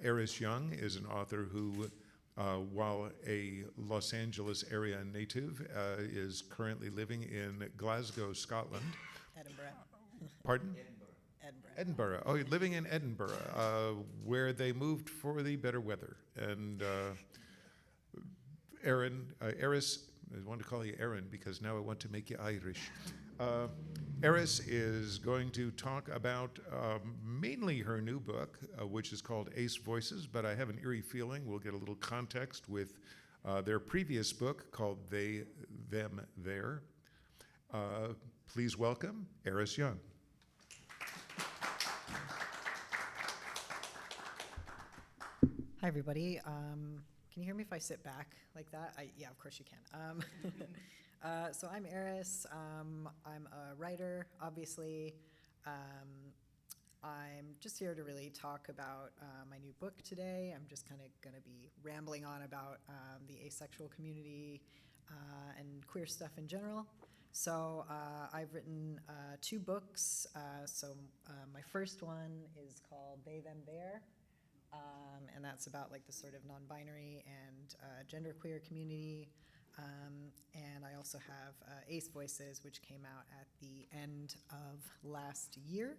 Eris Young is an author who, while a Los Angeles area native, is currently living in Glasgow, Scotland. Edinburgh. Pardon? Edinburgh. Edinburgh. Oh, living in Edinburgh, where they moved for the better weather. And Eris, I want to call you Erin because now I want to make you Irish. Eris is going to talk about mainly her new book, which is called Ace Voices, but I have an eerie feeling we'll get a little context with their previous book called They, Them, There. Please welcome Eris Young. Hi, everybody. Can you hear me if I sit back like that? Yeah, of course you can. So I'm Eris. I'm a writer, obviously. I'm just here to really talk about my new book today. I'm just kind of going to be rambling on about the asexual community and queer stuff in general. So I've written 2 books. My first one is called They, Them, There. And that's about like the sort of non-binary and genderqueer community. And I also have Ace Voices, which came out at the end of last year.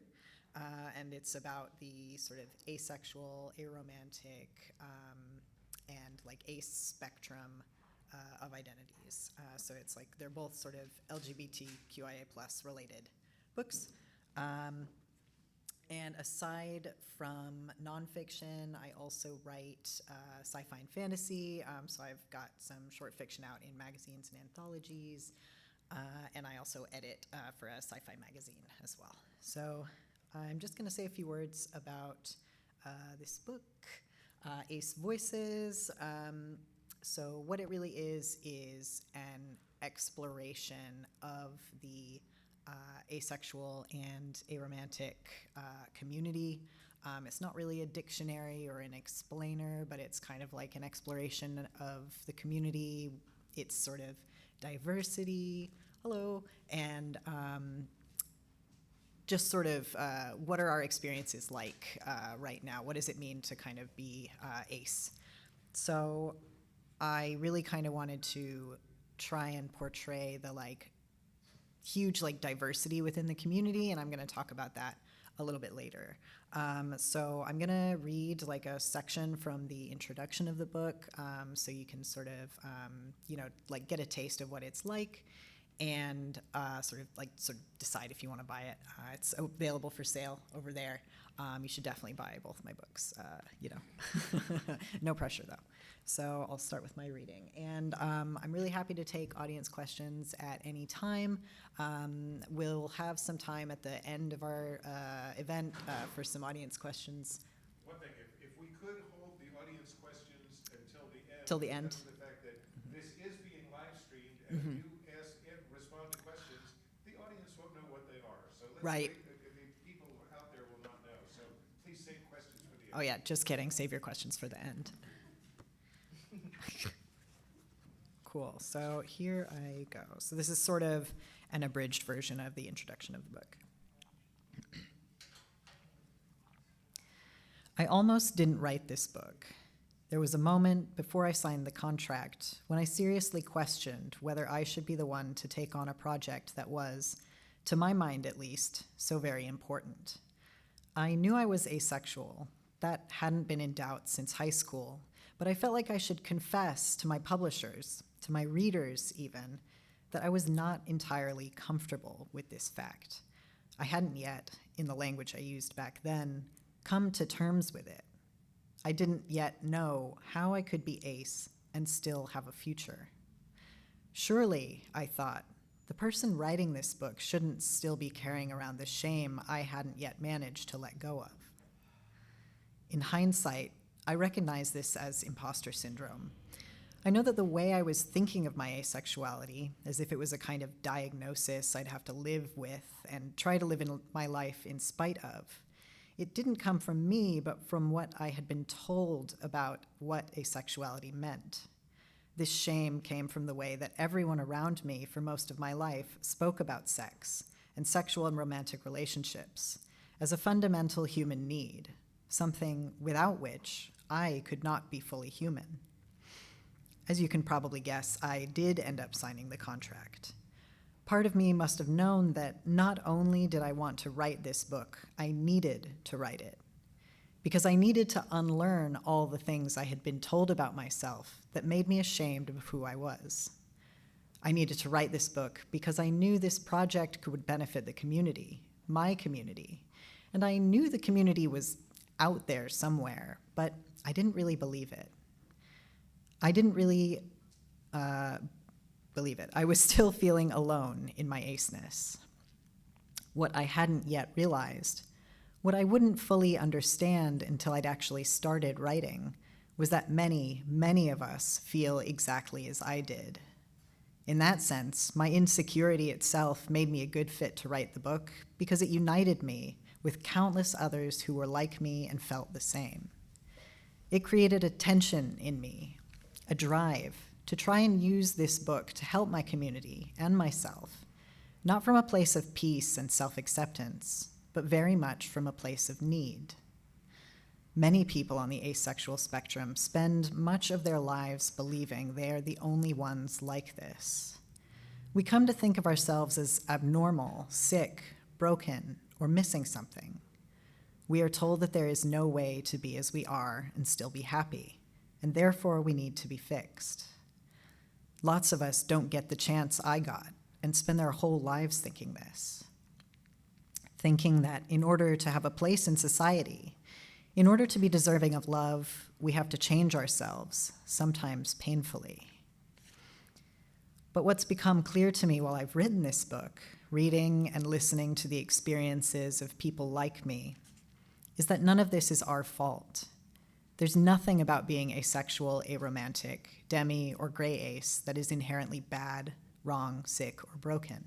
And it's about the sort of asexual, aromantic, and like ace spectrum of identities. So it's like they're both sort of LGBTQIA plus related books. And aside from nonfiction, I also write sci-fi and fantasy. So I've got some short fiction out in magazines and anthologies. And I also edit for a sci-fi magazine as well. So I'm just going to say a few words about this book, Ace Voices. So what it really is an exploration of the asexual and aromantic community. It's not really a dictionary or an explainer, but it's kind of like an exploration of the community, its sort of diversity, and just sort of what are our experiences like right now? What does it mean to kind of be ace? So I really kind of wanted to try and portray the like huge like diversity within the community, and I'm going to talk about that a little bit later. So I'm going to read like a section from the introduction of the book, so you can sort of like get a taste of what it's like, and sort of decide if you want to buy it. It's available for sale over there. You should definitely buy both of my books. No pressure though. So I'll start with my reading. And I'm really happy to take audience questions at any time. We'll have some time at the end of our event for some audience questions. One thing, if we could hold the audience questions until the end. Till the end. Because of the fact that this is being live streamed, and if you ask and respond to questions, the audience won't know what they are. So let's Right. wait, the people out there will not know. So please save questions for the end. Oh yeah, just kidding. Save your questions for the end. Cool. So here I go. So this is sort of an abridged version of the introduction of the book. I almost didn't write this book. There was a moment before I signed the contract when I seriously questioned whether I should be the one to take on a project that was, to my mind at least, so very important. I knew I was asexual. That hadn't been in doubt since high school, but I felt like I should confess to my publishers, to my readers even, that I was not entirely comfortable with this fact. I hadn't yet, in the language I used back then, come to terms with it. I didn't yet know how I could be ace and still have a future. Surely, I thought, the person writing this book shouldn't still be carrying around the shame I hadn't yet managed to let go of. In hindsight, I recognize this as imposter syndrome. I know that the way I was thinking of my asexuality, as if it was a kind of diagnosis I'd have to live with and try to live in my life in spite of, it didn't come from me, but from what I had been told about what asexuality meant. This shame came from the way that everyone around me for most of my life spoke about sex and sexual and romantic relationships as a fundamental human need, something without which I could not be fully human. As you can probably guess, I did end up signing the contract. Part of me must have known that not only did I want to write this book, I needed to write it. Because I needed to unlearn all the things I had been told about myself that made me ashamed of who I was. I needed to write this book because I knew this project could benefit the community, my community. And I knew the community was out there somewhere, but I didn't really believe it. I didn't really believe it. I was still feeling alone in my aceness. What I hadn't yet realized, what I wouldn't fully understand until I'd actually started writing, was that many, many of us feel exactly as I did. In that sense, my insecurity itself made me a good fit to write the book because it united me with countless others who were like me and felt the same. It created a tension in me, a drive to try and use this book to help my community and myself, not from a place of peace and self-acceptance, but very much from a place of need. Many people on the asexual spectrum spend much of their lives believing they are the only ones like this. We come to think of ourselves as abnormal, sick, broken, or missing something. We are told that there is no way to be as we are and still be happy, and therefore we need to be fixed. Lots of us don't get the chance I got and spend their whole lives thinking this. Thinking that in order to have a place in society, in order to be deserving of love, we have to change ourselves, sometimes painfully. But what's become clear to me while I've written this book, reading and listening to the experiences of people like me, is that none of this is our fault. There's nothing about being asexual, aromantic, Demi, or gray ace that is inherently bad, wrong, sick, or broken.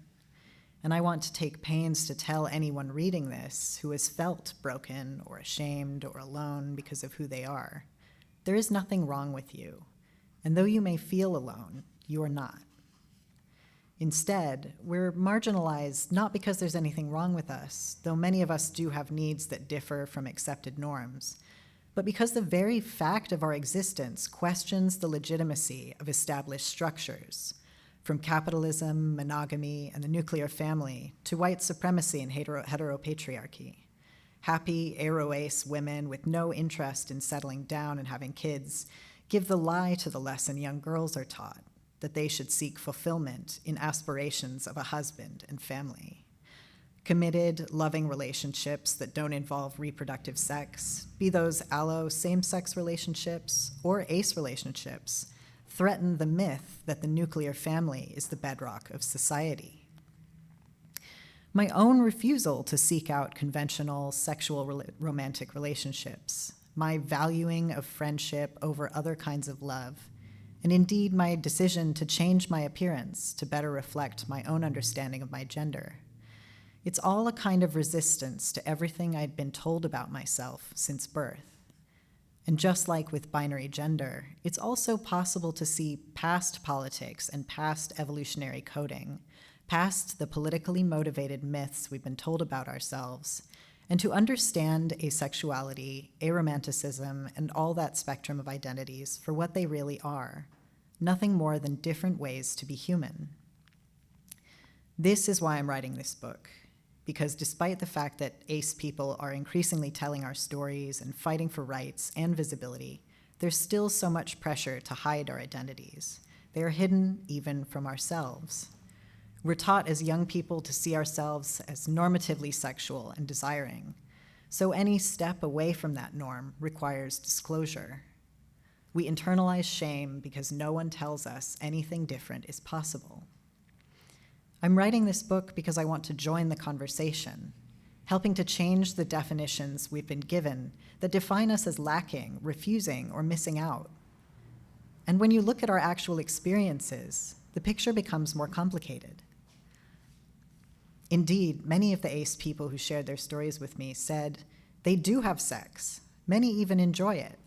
And I want to take pains to tell anyone reading this who has felt broken or ashamed or alone because of who they are, there is nothing wrong with you. And though you may feel alone, you are not. Instead, we're marginalized not because there's anything wrong with us, though many of us do have needs that differ from accepted norms, but because the very fact of our existence questions the legitimacy of established structures, from capitalism, monogamy, and the nuclear family to white supremacy and heteropatriarchy. Happy, aro-ace women with no interest in settling down and having kids give the lie to the lesson young girls are taught, that they should seek fulfillment in aspirations of a husband and family. Committed, loving relationships that don't involve reproductive sex, be those allo same-sex relationships or ace relationships, threaten the myth that the nuclear family is the bedrock of society. My own refusal to seek out conventional sexual romantic relationships, my valuing of friendship over other kinds of love, and indeed my decision to change my appearance to better reflect my own understanding of my gender. It's all a kind of resistance to everything I'd been told about myself since birth. And just like with binary gender, it's also possible to see past politics and past evolutionary coding, past the politically motivated myths we've been told about ourselves, and to understand asexuality, aromanticism, and all that spectrum of identities for what they really are, nothing more than different ways to be human. This is why I'm writing this book, because despite the fact that ace people are increasingly telling our stories and fighting for rights and visibility, there's still so much pressure to hide our identities. They are hidden even from ourselves. We're taught as young people to see ourselves as normatively sexual and desiring, so any step away from that norm requires disclosure. We internalize shame because no one tells us anything different is possible. I'm writing this book because I want to join the conversation, helping to change the definitions we've been given that define us as lacking, refusing, or missing out. And when you look at our actual experiences, the picture becomes more complicated. Indeed, many of the ace people who shared their stories with me said they do have sex. Many even enjoy it.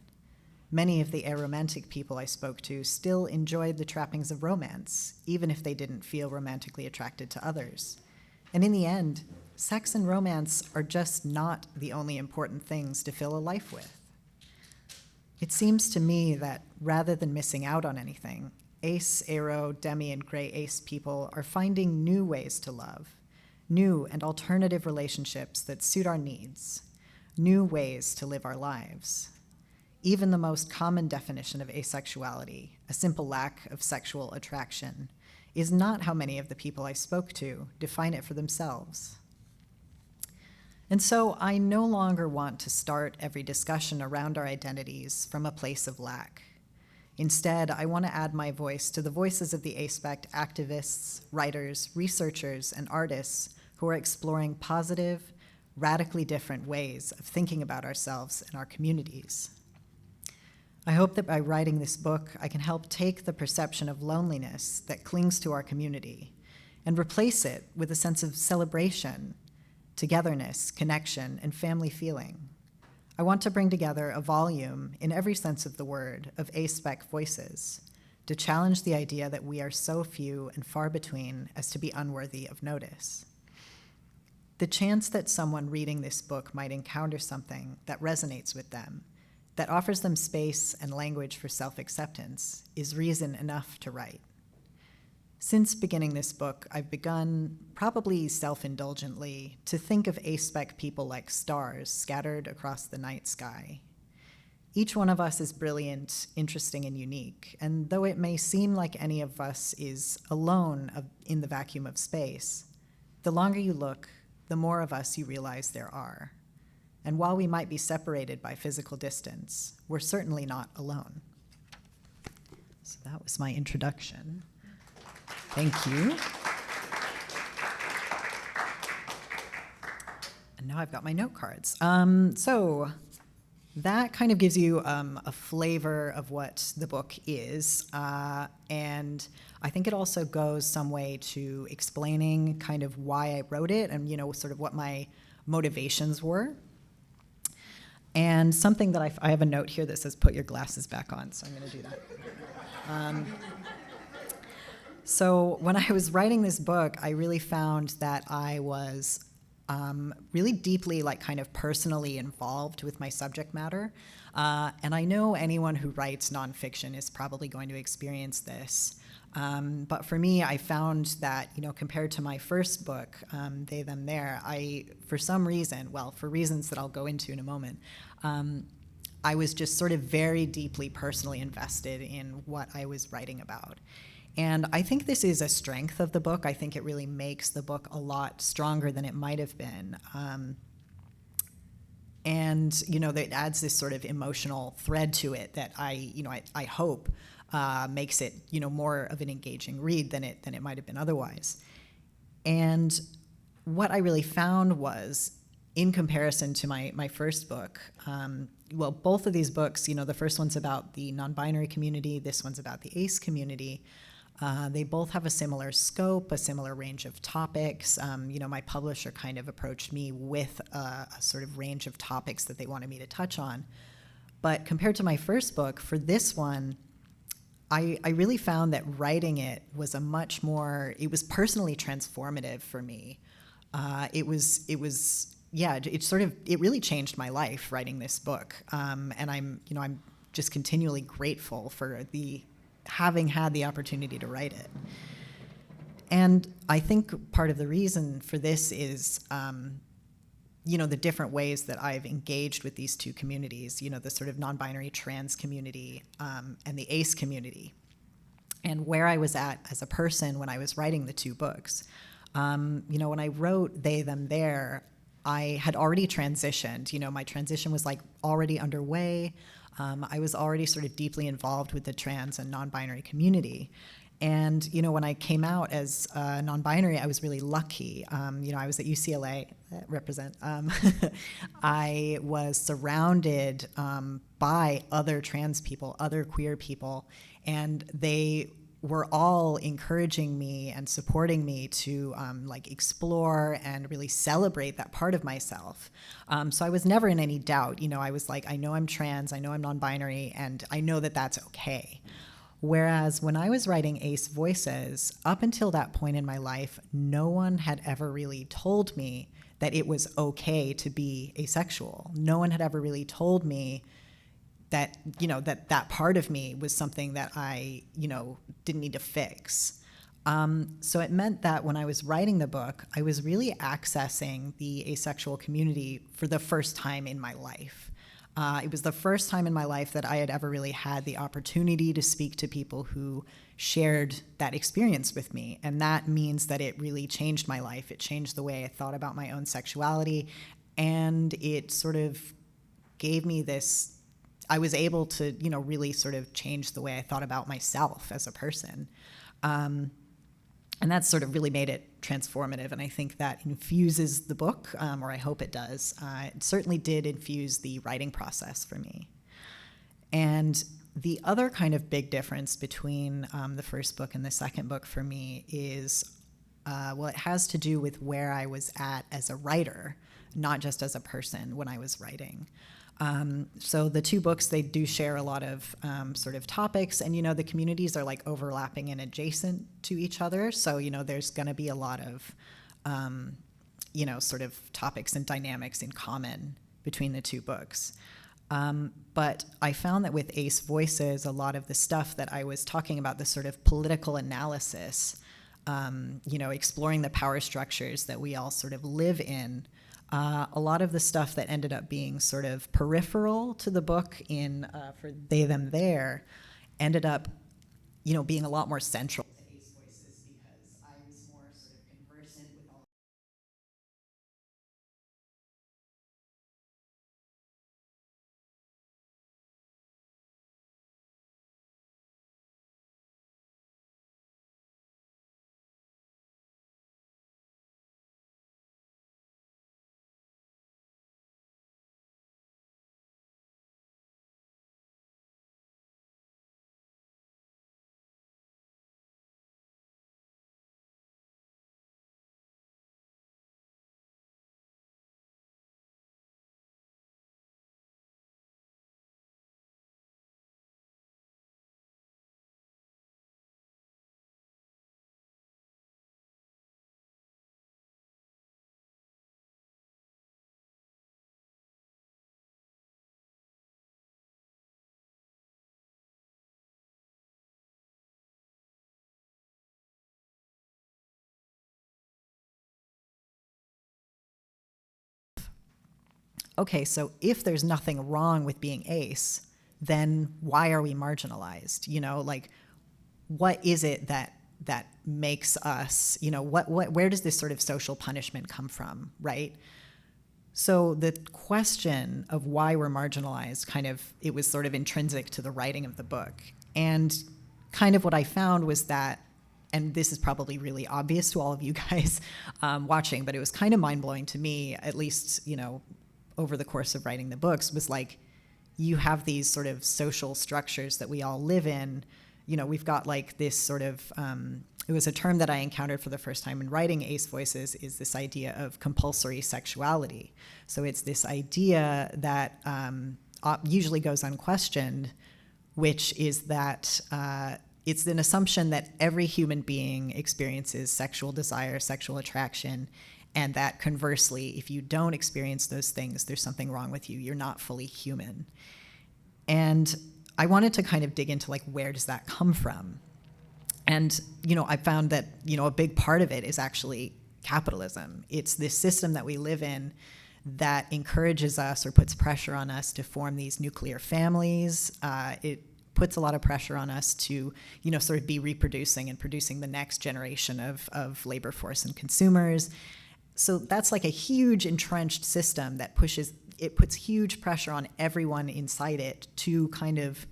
Many of the aromantic people I spoke to still enjoyed the trappings of romance, even if they didn't feel romantically attracted to others. And in the end, sex and romance are just not the only important things to fill a life with. It seems to me that rather than missing out on anything, ace, aro, demi, and gray ace people are finding new ways to love, new and alternative relationships that suit our needs, new ways to live our lives. Even the most common definition of asexuality, a simple lack of sexual attraction, is not how many of the people I spoke to define it for themselves. And so I no longer want to start every discussion around our identities from a place of lack. Instead, I want to add my voice to the voices of the aspect activists, writers, researchers, and artists who are exploring positive, radically different ways of thinking about ourselves and our communities. I hope that by writing this book, I can help take the perception of loneliness that clings to our community and replace it with a sense of celebration, togetherness, connection, and family feeling. I want to bring together a volume, in every sense of the word, of aspec voices to challenge the idea that we are so few and far between as to be unworthy of notice. The chance that someone reading this book might encounter something that resonates with them, that offers them space and language for self-acceptance, is reason enough to write. Since beginning this book, I've begun, probably self-indulgently, to think of aspec people like stars scattered across the night sky. Each one of us is brilliant, interesting, and unique, and though it may seem like any of us is alone in the vacuum of space, the longer you look, the more of us you realize there are. And while we might be separated by physical distance, we're certainly not alone. So that was my introduction. Thank you. And now I've got my note cards. So that kind of gives you a flavor of what the book is. And I think it also goes some way to explaining kind of why I wrote it and, sort of what my motivations were. And something that I have a note here that says, put your glasses back on, so I'm going to do that. So when I was writing this book, I really found that I was really deeply, kind of personally involved with my subject matter. And I know anyone who writes nonfiction is probably going to experience this. But for me, I found that, compared to my first book, They, Them, There, for some reason, for reasons that I'll go into in a moment, I was just sort of very deeply personally invested in what I was writing about. And I think this is a strength of the book. I think it really makes the book a lot stronger than it might have been. And, that it adds this sort of emotional thread to it that I hope makes it, more of an engaging read than it might have been otherwise. And what I really found was, in comparison to my first book, both of these books, the first one's about the non-binary community, this one's about the ace community. They both have a similar scope, a similar range of topics. My publisher kind of approached me with a sort of range of topics that they wanted me to touch on. But compared to my first book, for this one, I really found that writing it was it was personally transformative for me. It really changed my life writing this book. And I'm just continually grateful for having had the opportunity to write it. And I think part of the reason for this is, the different ways that I've engaged with these two communities, the sort of non-binary trans community and the ace community, and where I was at as a person when I was writing the two books. When I wrote They, Them, There, I had already transitioned. My transition was already underway. I was already sort of deeply involved with the trans and non-binary community. And, when I came out as non-binary, I was really lucky. I was at UCLA, represent. I was surrounded by other trans people, other queer people, and they were all encouraging me and supporting me to explore and really celebrate that part of myself. So I was never in any doubt. I was I know I'm trans, I know I'm non-binary, and I know that that's okay. Whereas when I was writing Ace Voices, up until that point in my life, no one had ever really told me that it was okay to be asexual. No one had ever really told me that, that part of me was something that I, didn't need to fix. So it meant that when I was writing the book, I was really accessing the asexual community for the first time in my life. It was the first time in my life that I had ever really had the opportunity to speak to people who shared that experience with me. And that means that it really changed my life. It changed the way I thought about my own sexuality. And it sort of gave me this, I was able to, really sort of change the way I thought about myself as a person. And that sort of really made it transformative, and I think that infuses the book, or I hope it does. It certainly did infuse the writing process for me. And the other kind of big difference between the first book and the second book for me is, it has to do with where I was at as a writer, not just as a person when I was writing. So the two books, they do share a lot of sort of topics, and the communities are like overlapping and adjacent to each other. So there's going to be a lot of sort of topics and dynamics in common between the two books. But I found that with Ace Voices, a lot of the stuff that I was talking about, the sort of political analysis, exploring the power structures that we all sort of live in. A lot of the stuff that ended up being sort of peripheral to the book in for They, Them, There ended up, being a lot more central to Ace Voices because I was more sort of conversant with all. Okay, so if there's nothing wrong with being ace, then why are we marginalized? What is it that makes us, where does this sort of social punishment come from, right? So the question of why we're marginalized it was sort of intrinsic to the writing of the book. And kind of what I found was that, and this is probably really obvious to all of you guys watching, but it was kind of mind-blowing to me, at least, over the course of writing the books, was like, you have these sort of social structures that we all live in. We've got like this sort of, it was a term that I encountered for the first time in writing Ace Voices, is this idea of compulsory sexuality. So it's this idea that usually goes unquestioned, which is that it's an assumption that every human being experiences sexual desire, sexual attraction, and that conversely, if you don't experience those things, there's something wrong with you. You're not fully human. And I wanted to kind of dig into like, where does that come from? And, I found that, a big part of it is actually capitalism. It's this system that we live in that encourages us or puts pressure on us to form these nuclear families. It puts a lot of pressure on us to, sort of be reproducing and producing the next generation of labor force and consumers. So that's like a huge entrenched system that puts huge pressure on everyone inside it to kind of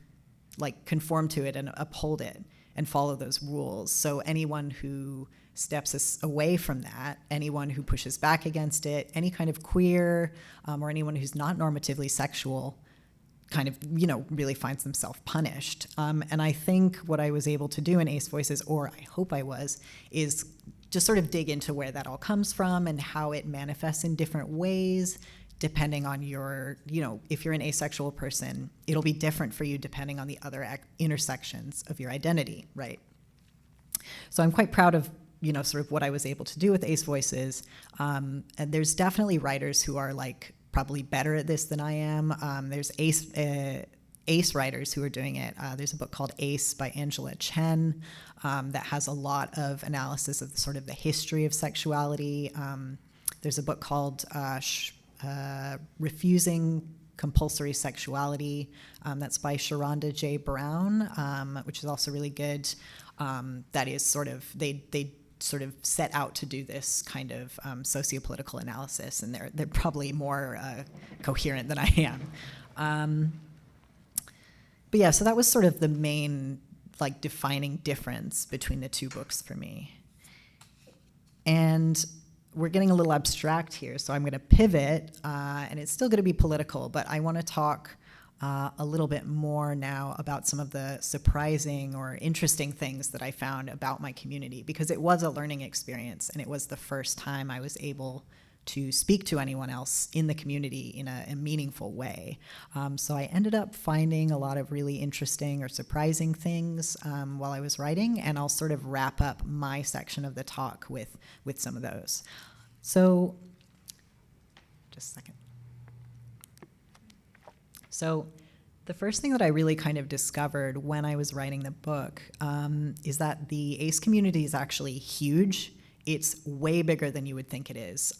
like conform to it and uphold it and follow those rules. So anyone who steps away from that, anyone who pushes back against it, any kind of queer or anyone who's not normatively sexual kind of, really finds themselves punished. And I think what I was able to do in Ace Voices, or I hope I was, is just sort of dig into where that all comes from and how it manifests in different ways, depending on your, if you're an asexual person, it'll be different for you depending on the other intersections of your identity, right? So I'm quite proud of sort of what I was able to do with Ace Voices. And there's definitely writers who are like probably better at this than I am. There's Ace writers who are doing it. There's a book called Ace by Angela Chen that has a lot of analysis of sort of the history of sexuality. There's a book called Refusing Compulsory Sexuality. That's by Sharonda J. Brown, which is also really good. That is sort of, they sort of set out to do this kind of sociopolitical analysis, and they're probably more coherent than I am. But yeah, so that was sort of the main like defining difference between the two books for me. And we're getting a little abstract here, so I'm going to pivot, and it's still going to be political, but I want to talk a little bit more now about some of the surprising or interesting things that I found about my community, because it was a learning experience, and it was the first time I was able to speak to anyone else in the community in a meaningful way. So I ended up finding a lot of really interesting or surprising things while I was writing, and I'll sort of wrap up my section of the talk with some of those. So, just a second. So the first thing that I really kind of discovered when I was writing the book is that the ACE community is actually huge. It's way bigger than you would think it is,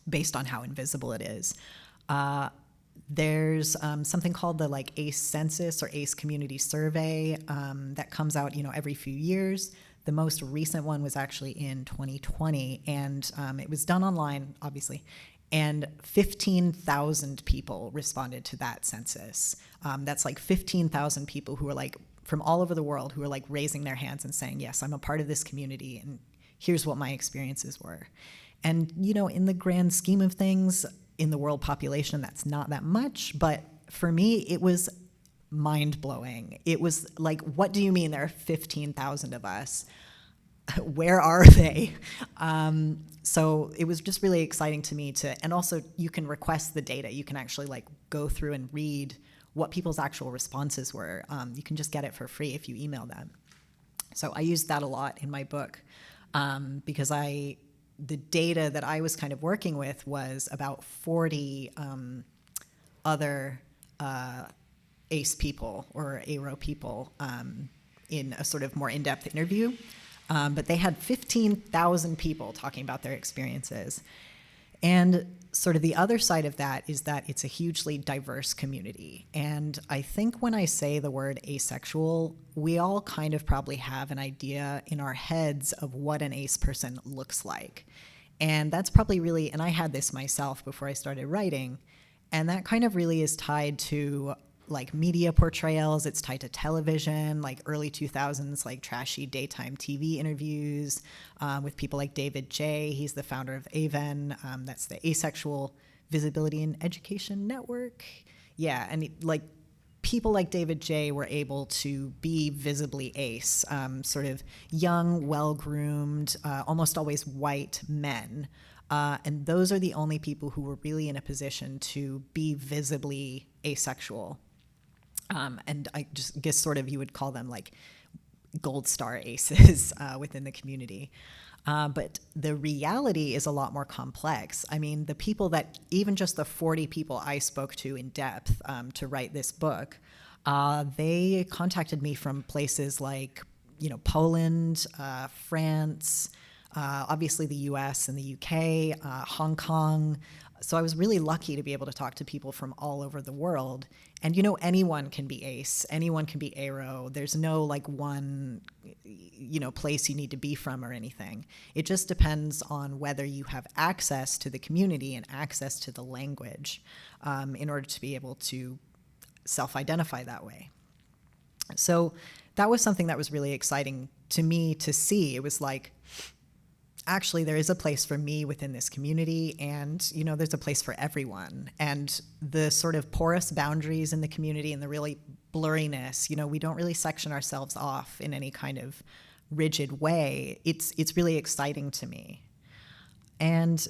based on how invisible it is. There's something called the like ACE census or ACE community survey that comes out, every few years. The most recent one was actually in 2020, and it was done online, obviously. And 15,000 people responded to that census. That's like 15,000 people who are like from all over the world who are like raising their hands and saying, yes, I'm a part of this community, and here's what my experiences were. And, in the grand scheme of things, in the world population, that's not that much. But for me, it was mind-blowing. It was like, what do you mean there are 15,000 of us? Where are they? So it was just really exciting to me and also you can request the data. You can actually like go through and read what people's actual responses were. You can just get it for free if you email them. So I used that a lot in my book because the data that I was kind of working with was about 40 other ACE people or ARO people in a sort of more in-depth interview. But they had 15,000 people talking about their experiences. And sort of the other side of that is that it's a hugely diverse community. And I think when I say the word asexual, we all kind of probably have an idea in our heads of what an ace person looks like. And that's probably really, and I had this myself before I started writing, and that kind of really is tied to like media portrayals. It's tied to television, like early 2000s, like trashy daytime TV interviews with people like David J. He's the founder of AVEN. That's the Asexual Visibility and Education Network. Yeah, and like people like David J. were able to be visibly ace, sort of young, well-groomed, almost always white men. And those are the only people who were really in a position to be visibly asexual. And I just guess sort of you would call them like gold star aces within the community. But the reality is a lot more complex. I mean, the people that, even just the 40 people I spoke to in depth to write this book, they contacted me from places like, Poland, France, obviously the US and the UK, Hong Kong. So I was really lucky to be able to talk to people from all over the world. And anyone can be ace, anyone can be aro. There's no like one, place you need to be from or anything. It just depends on whether you have access to the community and access to the language in order to be able to self-identify that way. So that was something that was really exciting to me to see. It was like, actually, there is a place for me within this community, and, there's a place for everyone. And the sort of porous boundaries in the community and the really blurriness, we don't really section ourselves off in any kind of rigid way. It's really exciting to me. And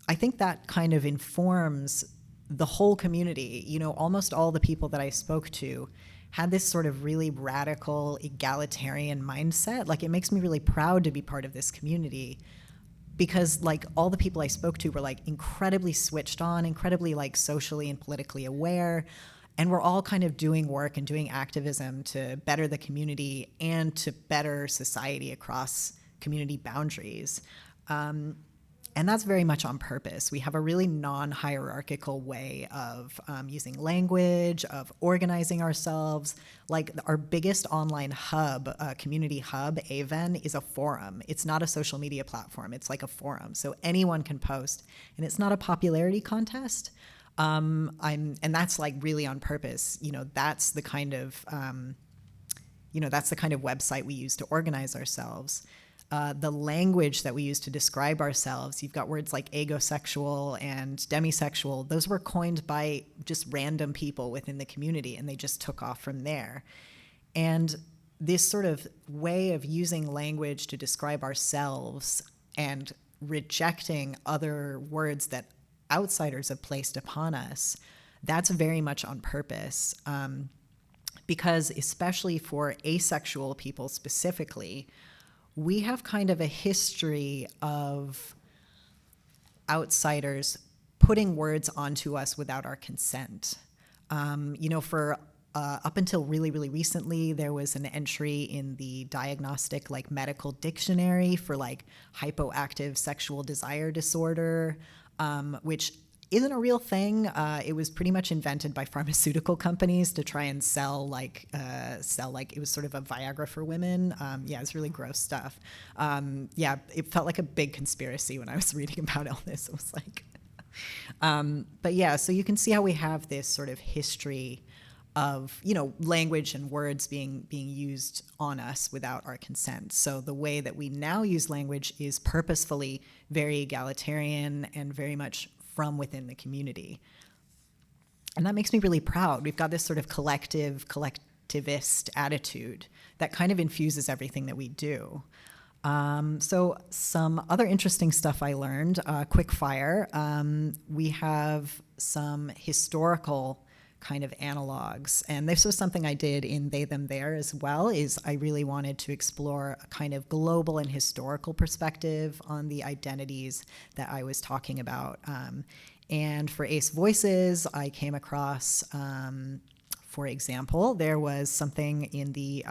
I think that kind of informs the whole community, almost all the people that I spoke to had this sort of really radical egalitarian mindset. Like, it makes me really proud to be part of this community, because like all the people I spoke to were like incredibly switched on, incredibly like socially and politically aware. And we're all kind of doing work and doing activism to better the community and to better society across community boundaries. And that's very much on purpose. We have a really non-hierarchical way of using language, of organizing ourselves. Like, our biggest online hub, community hub, Aven, is a forum. It's not a social media platform. It's like a forum. So anyone can post, and it's not a popularity contest. And that's like really on purpose. That's the kind of, that's the kind of website we use to organize ourselves. The language that we use to describe ourselves, you've got words like agosexual and demisexual. Those were coined by just random people within the community, and they just took off from there. And this sort of way of using language to describe ourselves and rejecting other words that outsiders have placed upon us, that's very much on purpose. Because especially for asexual people specifically, we have kind of a history of outsiders putting words onto us without our consent. For up until really, really recently, there was an entry in the diagnostic, like, medical dictionary for like hypoactive sexual desire disorder, which isn't a real thing. It was pretty much invented by pharmaceutical companies to try and sell it was sort of a Viagra for women. It's really gross stuff. It felt like a big conspiracy when I was reading about all this. It was like, so you can see how we have this sort of history of, language and words being used on us without our consent. So the way that we now use language is purposefully very egalitarian and very much from within the community. And that makes me really proud. We've got this sort of collectivist attitude that kind of infuses everything that we do. So some other interesting stuff I learned, quick fire. We have some historical kind of analogs. And this was something I did in They, Them, There as well, is I really wanted to explore a kind of global and historical perspective on the identities that I was talking about. And for Ace Voices, I came across, for example, there was something in the,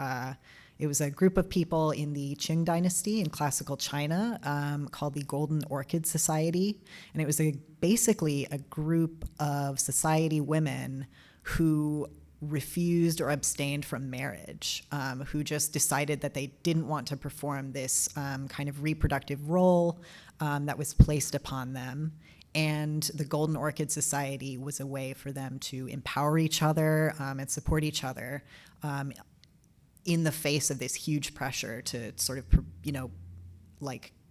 it was a group of people in the Qing dynasty in classical China called the Golden Orchid Society. And it was basically a group of society women who refused or abstained from marriage, who just decided that they didn't want to perform this kind of reproductive role that was placed upon them. And the Golden Orchid Society was a way for them to empower each other and support each other in the face of this huge pressure to sort of,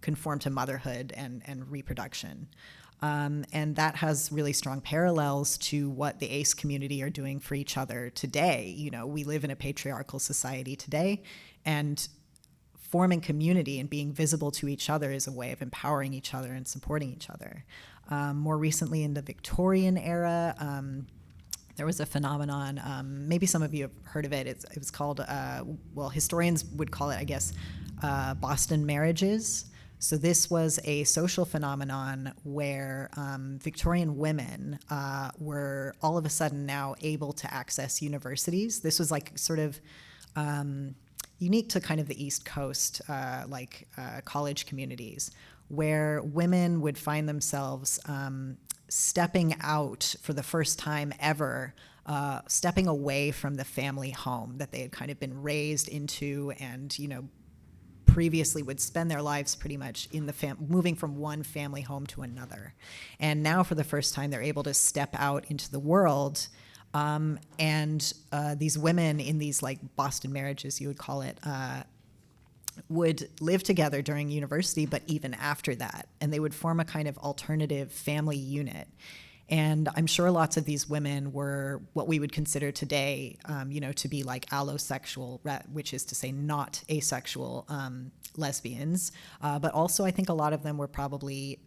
conform to motherhood and reproduction. And that has really strong parallels to what the ACE community are doing for each other today. We live in a patriarchal society today, and forming community and being visible to each other is a way of empowering each other and supporting each other. More recently, in the Victorian era, there was a phenomenon, maybe some of you have heard of it. It was called, historians would call it, I guess, Boston marriages. So this was a social phenomenon where Victorian women were all of a sudden now able to access universities. This was like sort of unique to kind of the East Coast, college communities, where women would find themselves stepping out for the first time ever, stepping away from the family home that they had kind of been raised into, and previously would spend their lives pretty much in the moving from one family home to another. And now for the first time, they're able to step out into the world. And these women in these like Boston marriages, you would call it, would live together during university, but even after that. And they would form a kind of alternative family unit. And I'm sure lots of these women were what we would consider today, to be like allosexual, which is to say not asexual lesbians. But also I think a lot of them were probably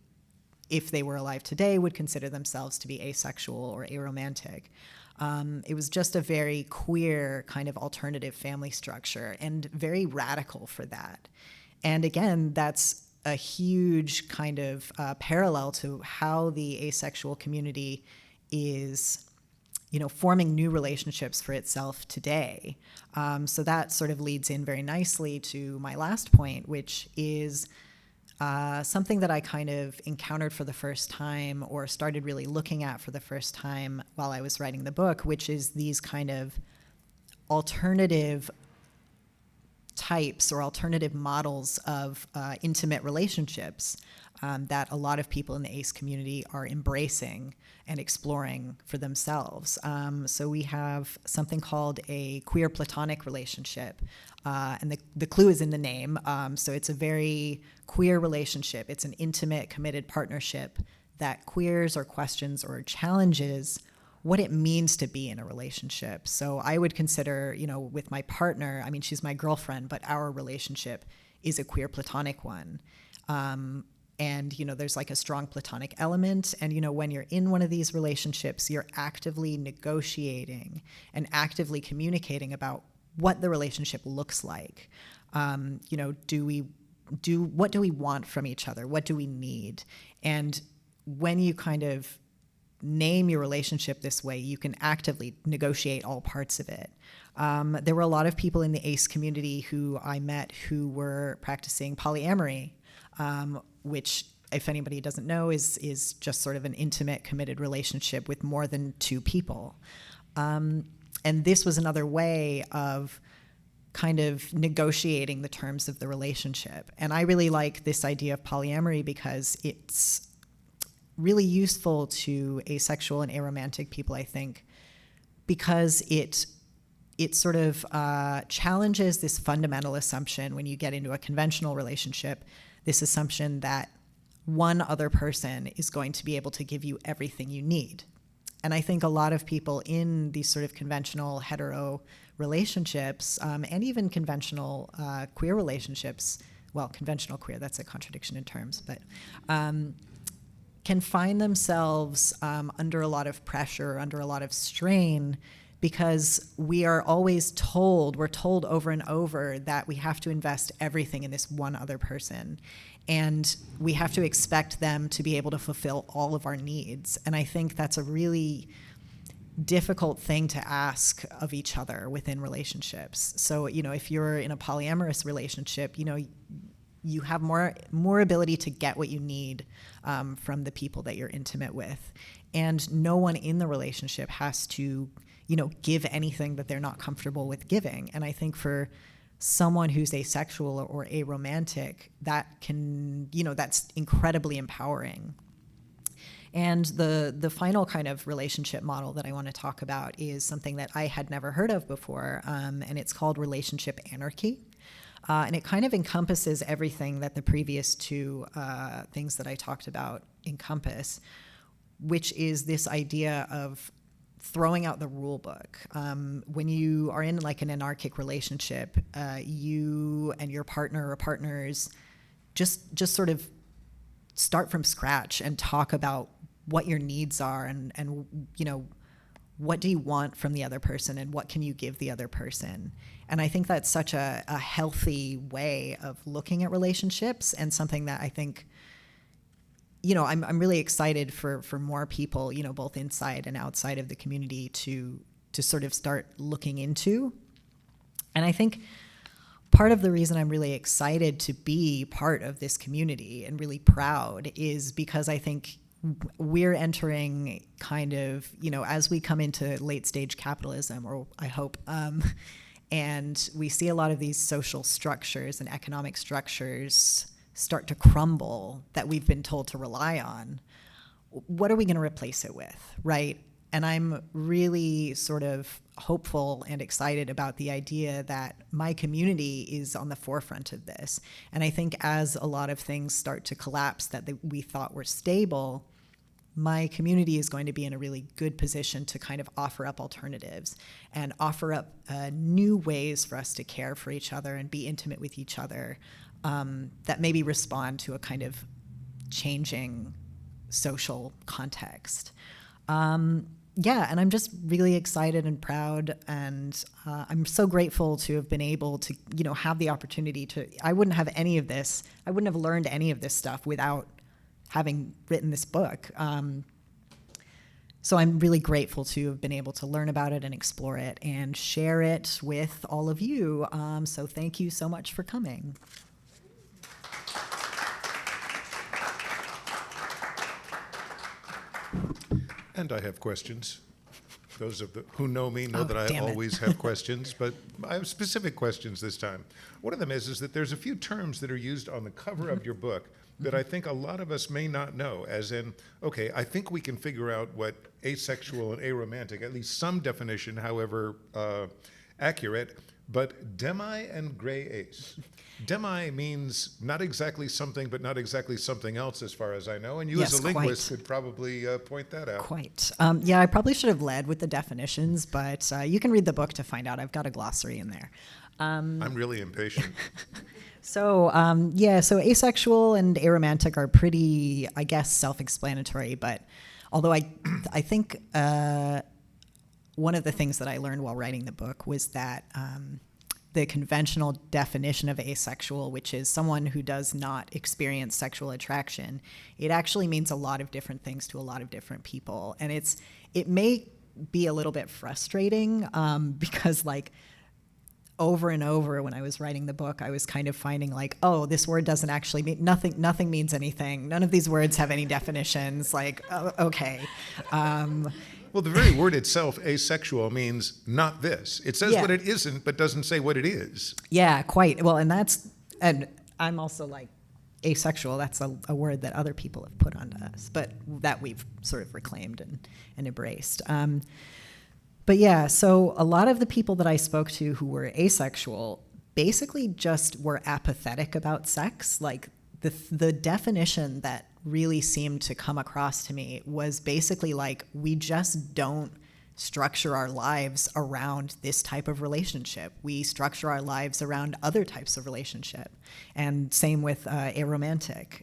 if they were alive today, would consider themselves to be asexual or aromantic. It was just a very queer kind of alternative family structure and very radical for that. And again, that's a huge kind of parallel to how the asexual community is, forming new relationships for itself today. So that sort of leads in very nicely to my last point, which is something that I kind of encountered for the first time or started really looking at for the first time while I was writing the book, which is these kind of alternative types or alternative models of intimate relationships that a lot of people in the ACE community are embracing and exploring for themselves. So we have something called a queer platonic relationship, and the clue is in the name. So it's a very queer relationship. It's an intimate, committed partnership that queers or questions or challenges what it means to be in a relationship. So I would consider, with my partner, I mean, she's my girlfriend, but our relationship is a queer platonic one. And, there's like a strong platonic element. And, when you're in one of these relationships, you're actively negotiating and actively communicating about what the relationship looks like. What do we want from each other? What do we need? And when you kind of name your relationship this way, you can actively negotiate all parts of it. There were a lot of people in the ACE community who I met who were practicing polyamory, which, if anybody doesn't know, is just sort of an intimate, committed relationship with more than two people. And this was another way of kind of negotiating the terms of the relationship. And I really like this idea of polyamory because it's really useful to asexual and aromantic people, I think, because it sort of challenges this fundamental assumption when you get into a conventional relationship, this assumption that one other person is going to be able to give you everything you need. And I think a lot of people in these sort of conventional hetero relationships, and even conventional queer relationships, well, conventional queer, that's a contradiction in terms, but can find themselves under a lot of pressure, under a lot of strain, because we are always told, we're told over and over that we have to invest everything in this one other person. And we have to expect them to be able to fulfill all of our needs. And I think that's a really difficult thing to ask of each other within relationships. So, if you're in a polyamorous relationship, you have more ability to get what you need from the people that you're intimate with. And no one in the relationship has to, give anything that they're not comfortable with giving. And I think for someone who's asexual or aromantic, that can, that's incredibly empowering. And the final kind of relationship model that I want to talk about is something that I had never heard of before, and it's called relationship anarchy. And it kind of encompasses everything that the previous two things that I talked about encompass, which is this idea of throwing out the rule book. When you are in like an anarchic relationship, you and your partner or partners just sort of start from scratch and talk about what your needs are and what do you want from the other person and what can you give the other person. And I think that's such a healthy way of looking at relationships, and something that I think, I'm really excited for more people, both inside and outside of the community to sort of start looking into. And I think part of the reason I'm really excited to be part of this community and really proud is because I think we're entering kind of, as we come into late stage capitalism, or I hope, and we see a lot of these social structures and economic structures start to crumble that we've been told to rely on. What are we going to replace it with, right? And I'm really sort of hopeful and excited about the idea that my community is on the forefront of this. And I think as a lot of things start to collapse that we thought were stable, my community is going to be in a really good position to kind of offer up alternatives and offer up new ways for us to care for each other and be intimate with each other, that maybe respond to a kind of changing social context. Yeah, and I'm just really excited and proud, and I'm so grateful to have been able to, have the opportunity to. I wouldn't have any of this. I wouldn't have learned any of this stuff without having written this book. So I'm really grateful to have been able to learn about it and explore it and share it with all of you. So thank you so much for coming. And I have questions. Those of who know me know that I damn it. always have questions, but I have specific questions this time. One of them is that there's a few terms that are used on the cover of your book that I think a lot of us may not know, as in, okay, I think we can figure out what asexual and aromantic, at least some definition, however accurate, but Demi and gray ace. Demi means not exactly something, but not exactly something else, as far as I know. And you, Yes, as a linguist, quite. could probably point that out. Quite. Yeah, I probably should have led with the definitions, but you can read the book to find out. I've got a glossary in there. I'm really impatient. So asexual and aromantic are pretty, I guess, self-explanatory. But although I think one of the things that I learned while writing the book was that the conventional definition of asexual, which is someone who does not experience sexual attraction, it actually means a lot of different things to a lot of different people. And it may be a little bit frustrating because over and over when I was writing the book, I was kind of finding this word doesn't actually mean nothing. Nothing means anything. None of these words have any definitions. Okay. Well, the very word itself, asexual, means not this. It says Yeah. what it isn't, but doesn't say what it is. Yeah, quite. Well, and I'm also asexual. That's a word that other people have put onto us, but that we've sort of reclaimed and embraced. But yeah, so a lot of the people that I spoke to who were asexual basically just were apathetic about sex. The definition that really seemed to come across to me was basically we just don't structure our lives around this type of relationship. We structure our lives around other types of relationship. And same with aromantic.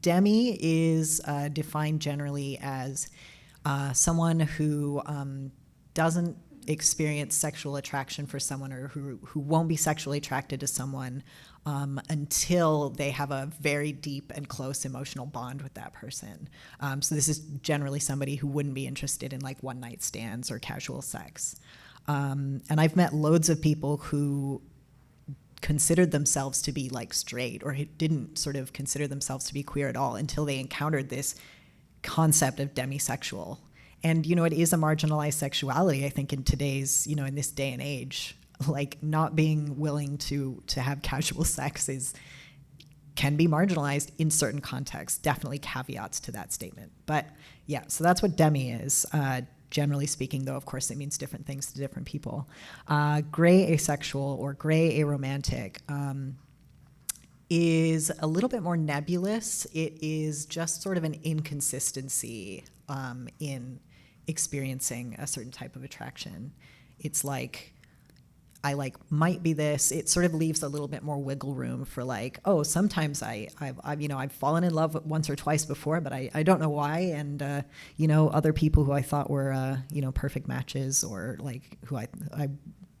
Demi is defined generally as someone who doesn't experience sexual attraction for someone, or who won't be sexually attracted to someone until they have a very deep and close emotional bond with that person. So this is generally somebody who wouldn't be interested in one-night stands or casual sex. And I've met loads of people who considered themselves to be straight, or didn't sort of consider themselves to be queer at all until they encountered this concept of demisexual. And, it is a marginalized sexuality, I think, in today's, in this day and age. Not being willing to have casual sex can be marginalized in certain contexts. Definitely caveats to that statement. But yeah, so that's what Demi is. Generally speaking, though, of course, it means different things to different people. Gray asexual or gray aromantic is a little bit more nebulous. It is just sort of an inconsistency in experiencing a certain type of attraction. It's I might be this. It sort of leaves a little bit more wiggle room for sometimes I've fallen in love once or twice before, but I don't know why. And other people who I thought were perfect matches, or who I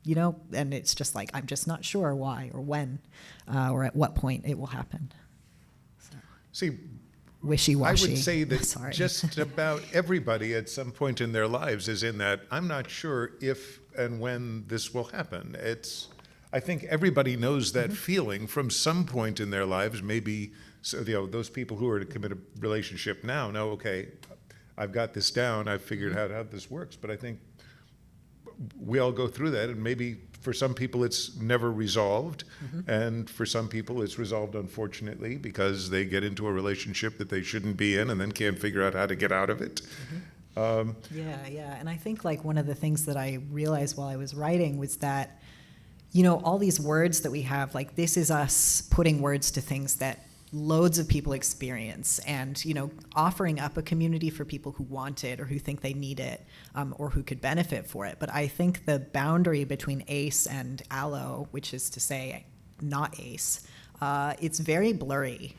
and it's just I'm just not sure why or when or at what point it will happen. So. See, Wishy-washy. I would say that Sorry. just about everybody at some point in their lives is in that, I'm not sure if and when this will happen. I think everybody knows that feeling from some point in their lives. Maybe those people who are in a committed relationship now know, okay, I've got this down, I've figured out how this works. But I think we all go through that, and maybe for some people it's never resolved, and for some people it's resolved, unfortunately, because they get into a relationship that they shouldn't be in and then can't figure out how to get out of it. Yeah. And I think one of the things that I realized while I was writing was that, all these words that we have, this is us putting words to things that loads of people experience, and offering up a community for people who want it or who think they need it, or who could benefit for it. But I think the boundary between ace and allo, which is to say not ace, it's very blurry.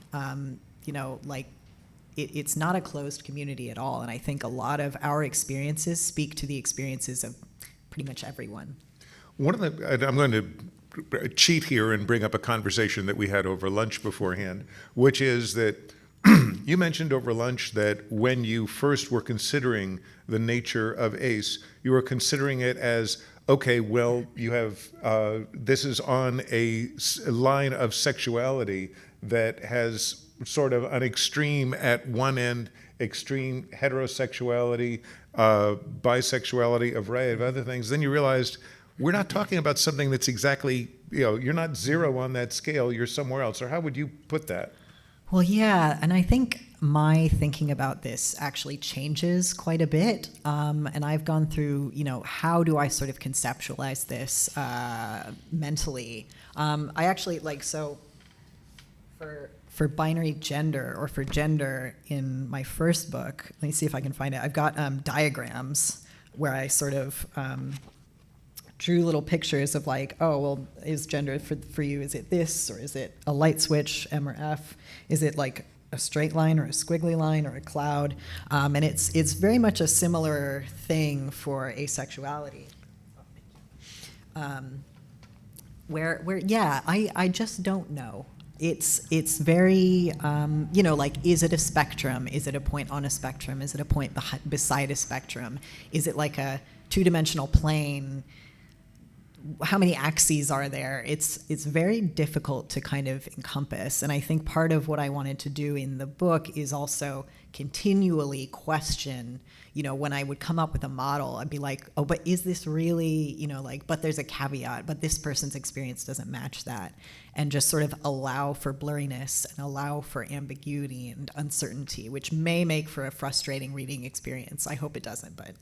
it's not a closed community at all. And I think a lot of our experiences speak to the experiences of pretty much everyone. And I'm going to cheat here and bring up a conversation that we had over lunch beforehand, which is that you mentioned over lunch that when you first were considering the nature of ACE, you were considering it as, okay, well, you have, this is on a line of sexuality that has sort of an extreme at one end, extreme heterosexuality, bisexuality, a variety of other things. Then you realized we're not talking about something that's exactly, you're not zero on that scale, you're somewhere else. Or how would you put that? Well, yeah, and I think my thinking about this actually changes quite a bit. And I've gone through, how do I sort of conceptualize this mentally? I actually, for binary gender, or for gender in my first book, let me see if I can find it. I've got diagrams where I sort of drew little pictures of is gender for you, is it this, or is it a light switch, M or F? Is it like a straight line or a squiggly line or a cloud? And it's very much a similar thing for asexuality. I just don't know. It's very, is it a spectrum? Is it a point on a spectrum? Is it a point beside a spectrum? Is it like a two-dimensional plane? How many axes are there? It's very difficult to kind of encompass. And I think part of what I wanted to do in the book is also continually question, when I would come up with a model, I'd be like, oh, but is this really, but there's a caveat, but this person's experience doesn't match that. And just sort of allow for blurriness and allow for ambiguity and uncertainty, which may make for a frustrating reading experience. I hope it doesn't, but...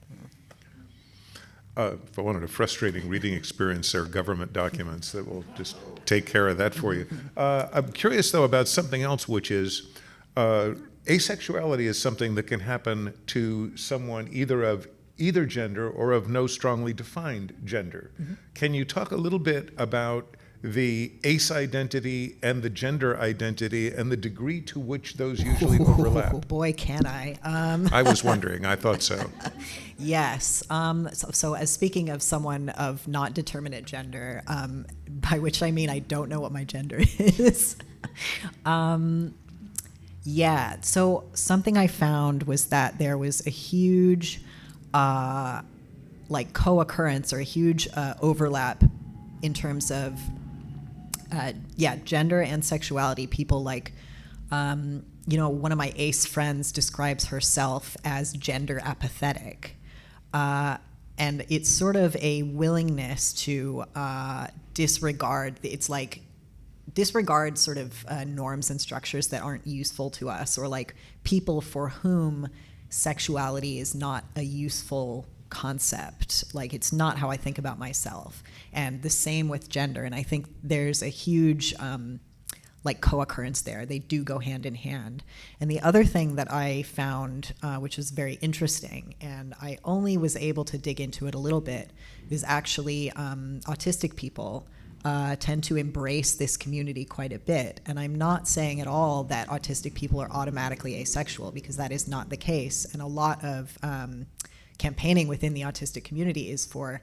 If I wanted a frustrating reading experience, there are government documents that will just take care of that for you. I'm curious, though, about something else, which is asexuality is something that can happen to someone either of either gender or of no strongly defined gender. Mm-hmm. Can you talk a little bit about the ace identity and the gender identity and the degree to which those usually overlap? Oh, boy, can I. I was wondering. I thought so. Yes. So as speaking of someone of not determinate gender, by which I mean I don't know what my gender is. So something I found was that there was a huge co-occurrence or a huge overlap in terms of gender and sexuality. People one of my ace friends describes herself as gender apathetic. And it's sort of a willingness to disregard sort of norms and structures that aren't useful to us, or like people for whom sexuality is not a useful concept. Like, it's not how I think about myself. And the same with gender. And I think there's a huge co-occurrence there. They do go hand in hand. And the other thing that I found, which was very interesting, and I only was able to dig into it a little bit, is actually autistic people tend to embrace this community quite a bit. And I'm not saying at all that autistic people are automatically asexual, because that is not the case. And a lot of campaigning within the autistic community is for,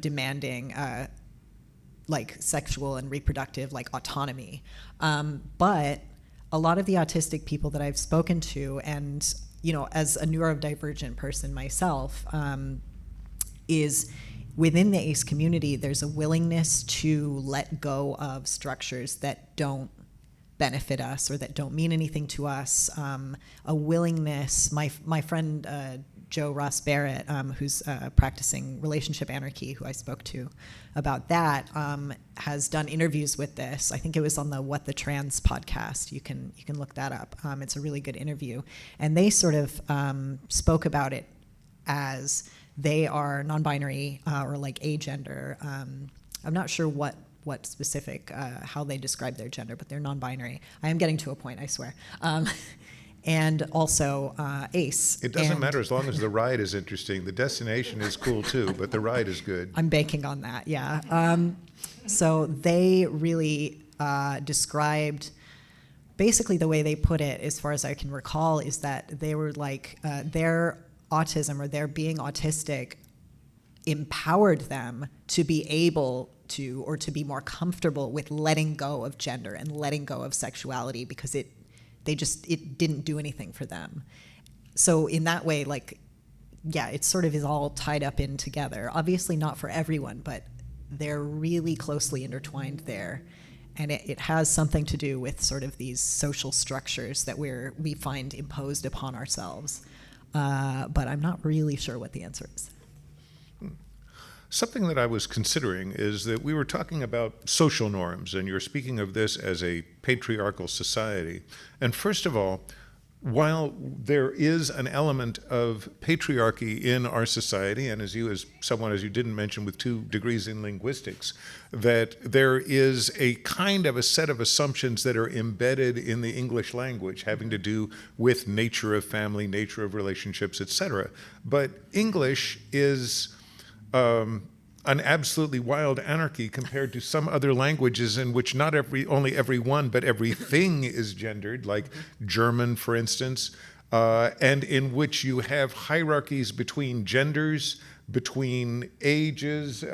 demanding sexual and reproductive autonomy. But a lot of the autistic people that I've spoken to, and, as a neurodivergent person myself, is within the ACE community, there's a willingness to let go of structures that don't benefit us or that don't mean anything to us. A willingness, my friend Joe Ross Barrett, who's practicing relationship anarchy, who I spoke to about that, has done interviews with this. I think it was on the What the Trans podcast. You can look that up. It's a really good interview. And they sort of spoke about it as they are non-binary or agender. I'm not sure what specific, how they describe their gender, but they're non-binary. I am getting to a point, I swear. And also ACE. It doesn't matter as long as the ride is interesting. The destination is cool too, but the ride is good. I'm banking on that, yeah. So they really described basically the way they put it, as far as I can recall, is that they were like, their autism or their being autistic empowered them to be able to, or to be more comfortable with letting go of gender and letting go of sexuality, because it didn't do anything for them. So in that way, like, yeah, it sort of is all tied up in together. Obviously not for everyone, but they're really closely intertwined there. And it has something to do with sort of these social structures that we find imposed upon ourselves. But I'm not really sure what the answer is. Something that I was considering is that we were talking about social norms, and you're speaking of this as a patriarchal society. And first of all, while there is an element of patriarchy in our society, and as someone, as you didn't mention, with 2 degrees in linguistics, that there is a kind of a set of assumptions that are embedded in the English language having to do with nature of family, nature of relationships, etc. But English is an absolutely wild anarchy compared to some other languages in which not only every one, but everything is gendered, like German, for instance, and in which you have hierarchies between genders, between ages.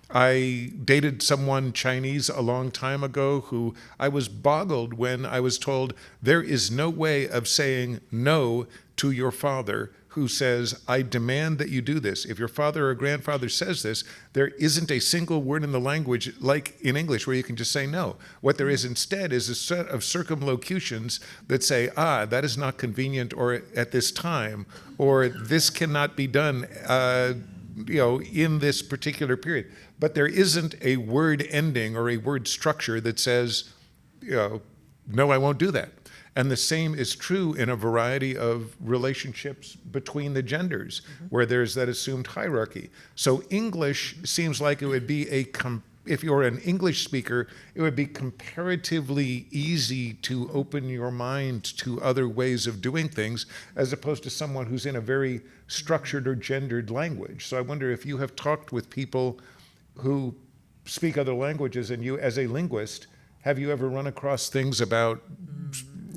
I dated someone Chinese a long time ago who I was boggled when I was told there is no way of saying no to your father who says, I demand that you do this. If your father or grandfather says this, there isn't a single word in the language like in English where you can just say no. What there is instead is a set of circumlocutions that say, that is not convenient, or at this time, or this cannot be done in this particular period. But there isn't a word ending or a word structure that says, no, I won't do that. And the same is true in a variety of relationships between the genders, where there's that assumed hierarchy. So English seems like it would be if you're an English speaker, it would be comparatively easy to open your mind to other ways of doing things, as opposed to someone who's in a very structured or gendered language. So I wonder if you have talked with people who speak other languages, and you, as a linguist, have you ever run across things about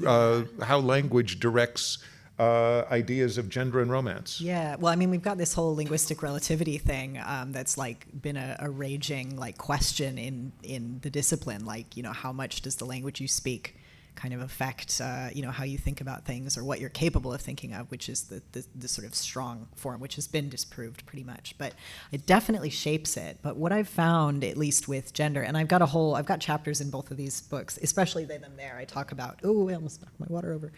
how language directs ideas of gender and romance? Yeah, well, I mean, we've got this whole linguistic relativity thing that's like been a raging like question in the discipline. Like, how much does the language you speak kind of affect, how you think about things, or what you're capable of thinking of, which is the sort of strong form, which has been disproved pretty much. But it definitely shapes it. But what I've found, at least with gender, and I've got chapters in both of these books, especially They Them There. I talk about, I almost knocked my water over.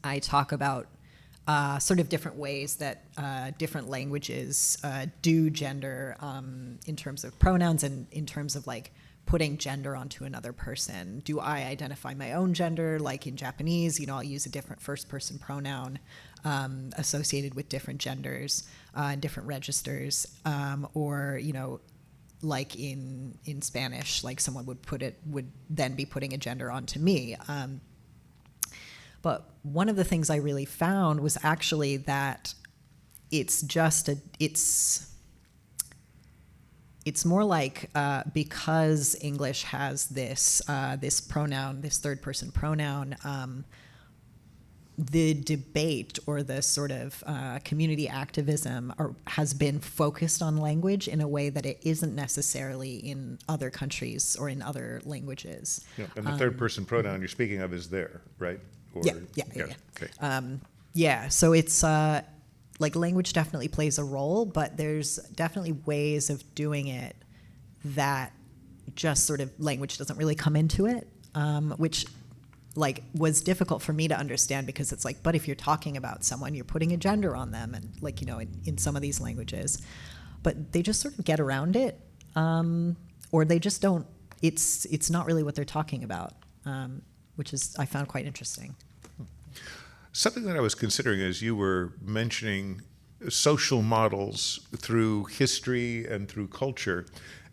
I talk about sort of different ways that different languages do gender in terms of pronouns and in terms of like putting gender onto another person. Do I identify my own gender? Like in Japanese, I'll use a different first-person pronoun associated with different genders and different registers. Or, like in Spanish, like someone would then be putting a gender onto me. But one of the things I really found was actually that it's more like because English has this pronoun, this third person pronoun, the debate or the sort of community activism has been focused on language in a way that it isn't necessarily in other countries or in other languages. Yeah, and the third person pronoun you're speaking of is there, right? Or, yeah. Okay. So it's like language definitely plays a role, but there's definitely ways of doing it that just sort of language doesn't really come into it, which like was difficult for me to understand, because it's like, but if you're talking about someone, you're putting a gender on them, and like, in some of these languages, but they just sort of get around it, or they just don't, it's not really what they're talking about, which is, I found quite interesting. Something that I was considering as you were mentioning social models through history and through culture,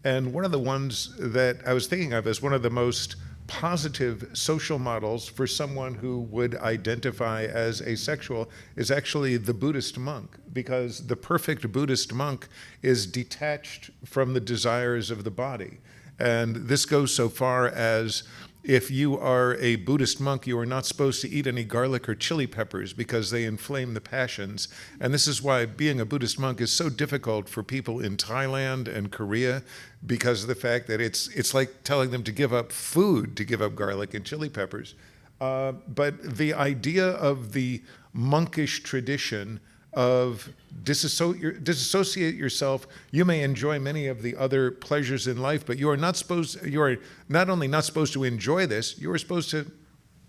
and one of the ones that I was thinking of as one of the most positive social models for someone who would identify as asexual is actually the Buddhist monk, because the perfect Buddhist monk is detached from the desires of the body. And this goes so far as if you are a Buddhist monk, you are not supposed to eat any garlic or chili peppers because they inflame the passions. And this is why being a Buddhist monk is so difficult for people in Thailand and Korea, because of the fact that it's like telling them to give up food, to give up garlic and chili peppers. But the idea of the monkish tradition of disassociate yourself. You may enjoy many of the other pleasures in life, but you are not only not supposed to enjoy this, you are supposed to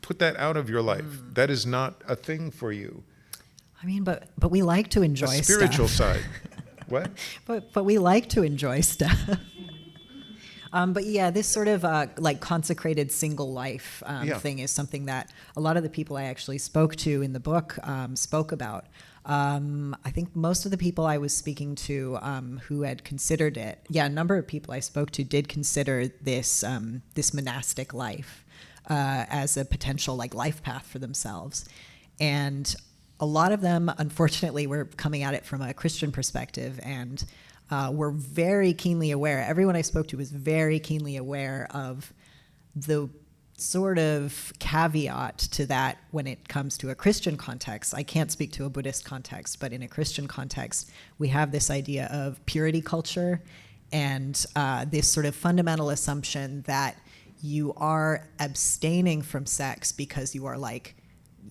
put that out of your life. That is not a thing for you. I mean, but we like to enjoy a spiritual stuff. side. What? But we like to enjoy stuff. But yeah, this sort of like consecrated single life thing is something that a lot of the people I actually spoke to in the book spoke about. I think most of the people I was speaking to who had considered it, a number of people I spoke to did consider this this monastic life as a potential like life path for themselves. And a lot of them, unfortunately, were coming at it from a Christian perspective and were very keenly aware. Everyone I spoke to was very keenly aware of the sort of caveat to that when it comes to a Christian context. I can't speak to a Buddhist context, but in a Christian context, we have this idea of purity culture and this sort of fundamental assumption that you are abstaining from sex because you are like,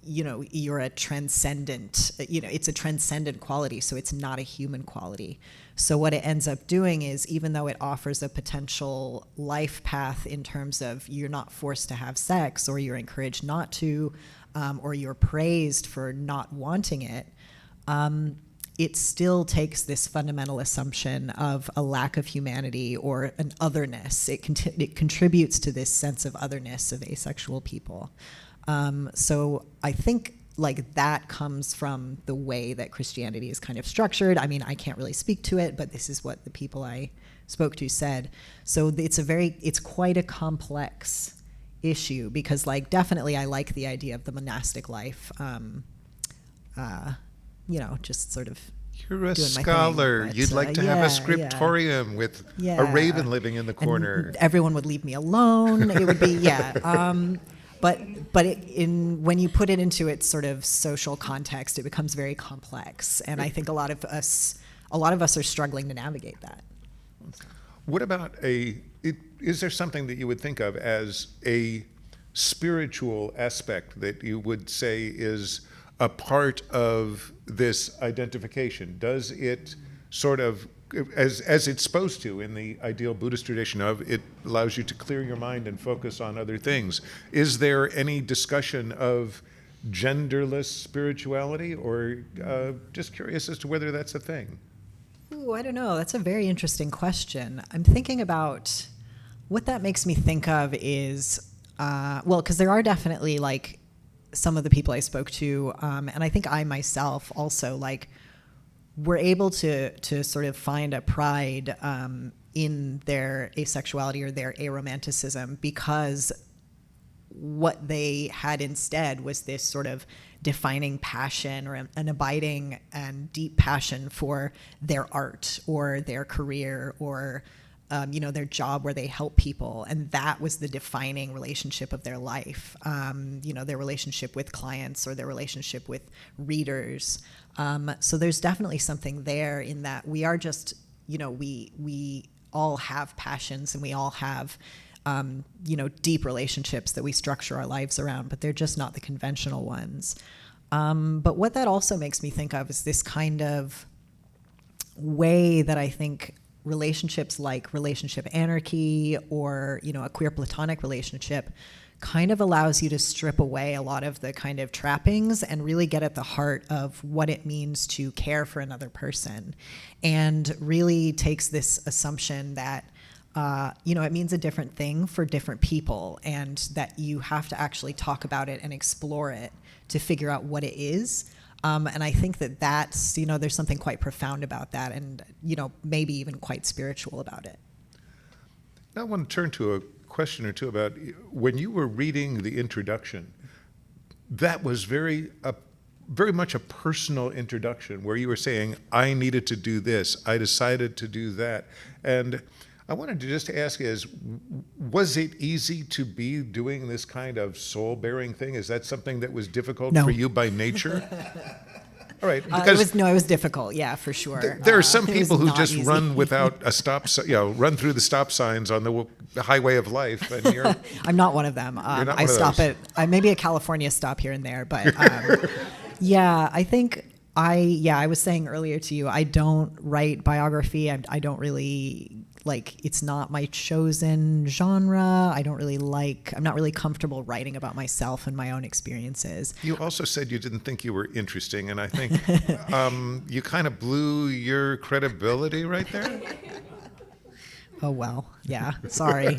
you know, you're a transcendent, you know, it's a transcendent quality, so it's not a human quality. So what it ends up doing is, even though it offers a potential life path in terms of you're not forced to have sex, or you're encouraged not to, or you're praised for not wanting it, it still takes this fundamental assumption of a lack of humanity or an otherness. It contributes to this sense of otherness of asexual people. So I think like that comes from the way that Christianity is kind of structured. I mean, I can't really speak to it, but this is what the people I spoke to said. So it's quite a complex issue because like definitely I like the idea of the monastic life, you know, just sort of You're a doing scholar. my thing, but, You'd like to have a scriptorium with a raven living in the corner. And everyone would leave me alone. It would be, But when you put it into its sort of social context, it becomes very complex. And I think a lot of us are struggling to navigate that. What about is there something that you would think of as a spiritual aspect that you would say is a part of this identification? Does it sort of, as it's supposed to in the ideal Buddhist tradition of, it allows you to clear your mind and focus on other things. Is there any discussion of genderless spirituality, or just curious as to whether that's a thing? Ooh, I don't know. That's a very interesting question. I'm thinking about what that makes me think of is, well, because there are definitely like some of the people I spoke to, and I think I myself also like, were able to sort of find a pride in their asexuality or their aromanticism, because what they had instead was this sort of defining passion or an abiding and deep passion for their art or their career or you know, their job where they help people, and that was the defining relationship of their life. You know, their relationship with clients or their relationship with readers. So there's definitely something there in that we are just, you know, we all have passions and we all have, you know, deep relationships that we structure our lives around, but they're just not the conventional ones. But what that also makes me think of is this kind of way that I think relationships like relationship anarchy or, you know, a queer platonic relationship kind of allows you to strip away a lot of the kind of trappings and really get at the heart of what it means to care for another person, and really takes this assumption that you know, it means a different thing for different people, and that you have to actually talk about it and explore it to figure out what it is. And I think that that's, you know, there's something quite profound about that, and, you know, maybe even quite spiritual about it. Now I want to turn to a question or two about when you were reading the introduction. That was very much a personal introduction where you were saying, I needed to do this, I decided to do that. And I wanted to just ask was it easy to be doing this kind of soul-bearing thing? Is that something that was difficult No. for you by nature? All right, It because was difficult, yeah, for sure. there are some It was people who not just easy. run without a run through the stop signs on the highway of life, and you're I'm not one of them. You're not I one of stop those. at maybe a California stop here and there, but yeah, I think I was saying earlier to you, I don't write biography. I don't really it's not my chosen genre. I'm not really comfortable writing about myself and my own experiences. You also said you didn't think you were interesting, and I think you kind of blew your credibility right there. Oh, well, yeah, sorry.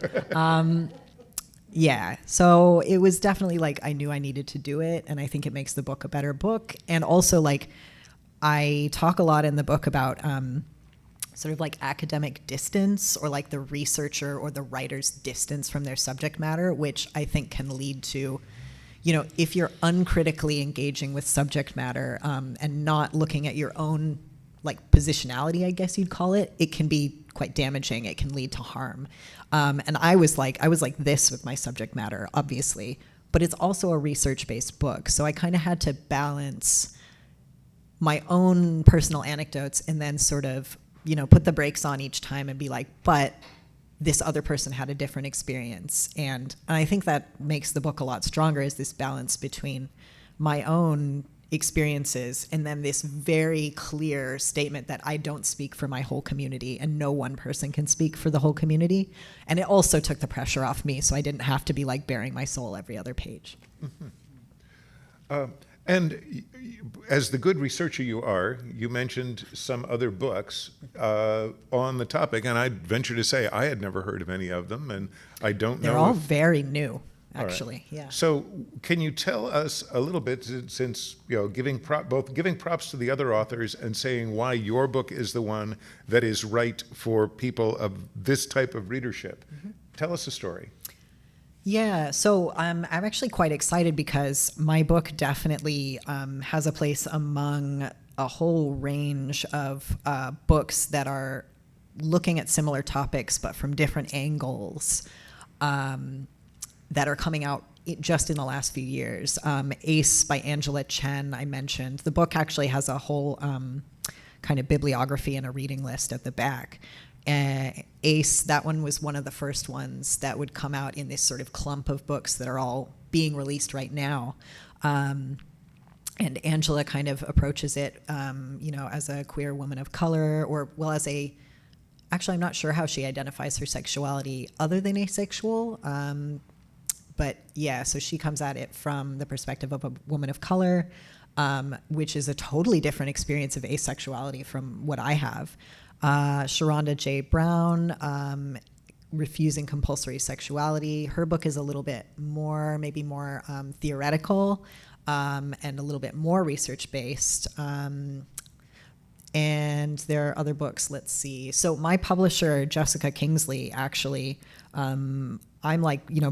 Yeah, so it was definitely I knew I needed to do it, and I think it makes the book a better book. And also, I talk a lot in the book about sort of academic distance, or the researcher or the writer's distance from their subject matter, which I think can lead to, if you're uncritically engaging with subject matter and not looking at your own positionality, I guess you'd call it, it can be quite damaging. It can lead to harm. And I was like this with my subject matter, obviously, but it's also a research-based book. So I kind of had to balance my own personal anecdotes and then sort of, put the brakes on each time and be like, but this other person had a different experience. And I think that makes the book a lot stronger, is this balance between my own experiences and then this very clear statement that I don't speak for my whole community and no one person can speak for the whole community. And it also took the pressure off me, so I didn't have to be bearing my soul every other page. Mm-hmm. And as the good researcher you are, you mentioned some other books on the topic, and I'd venture to say I had never heard of any of them, and I don't know. They're all very new, actually. Right. Yeah. So, can you tell us a little bit, since both giving props to the other authors and saying why your book is the one that is right for people of this type of readership? Mm-hmm. Tell us a story. Yeah, so I'm actually quite excited because my book definitely has a place among a whole range of books that are looking at similar topics but from different angles that are coming out just in the last few years. Ace by Angela Chen, I mentioned. The book actually has a whole kind of bibliography and a reading list at the back. Ace, that one was one of the first ones that would come out in this sort of clump of books that are all being released right now. And Angela kind of approaches it, as a queer woman of color, actually I'm not sure how she identifies her sexuality other than asexual. But yeah, so she comes at it from the perspective of a woman of color, which is a totally different experience of asexuality from what I have. Sharonda J. Brown, Refusing Compulsory Sexuality. Her book is a little bit more, maybe more theoretical and a little bit more research-based. And there are other books, let's see. So my publisher, Jessica Kingsley, actually, I'm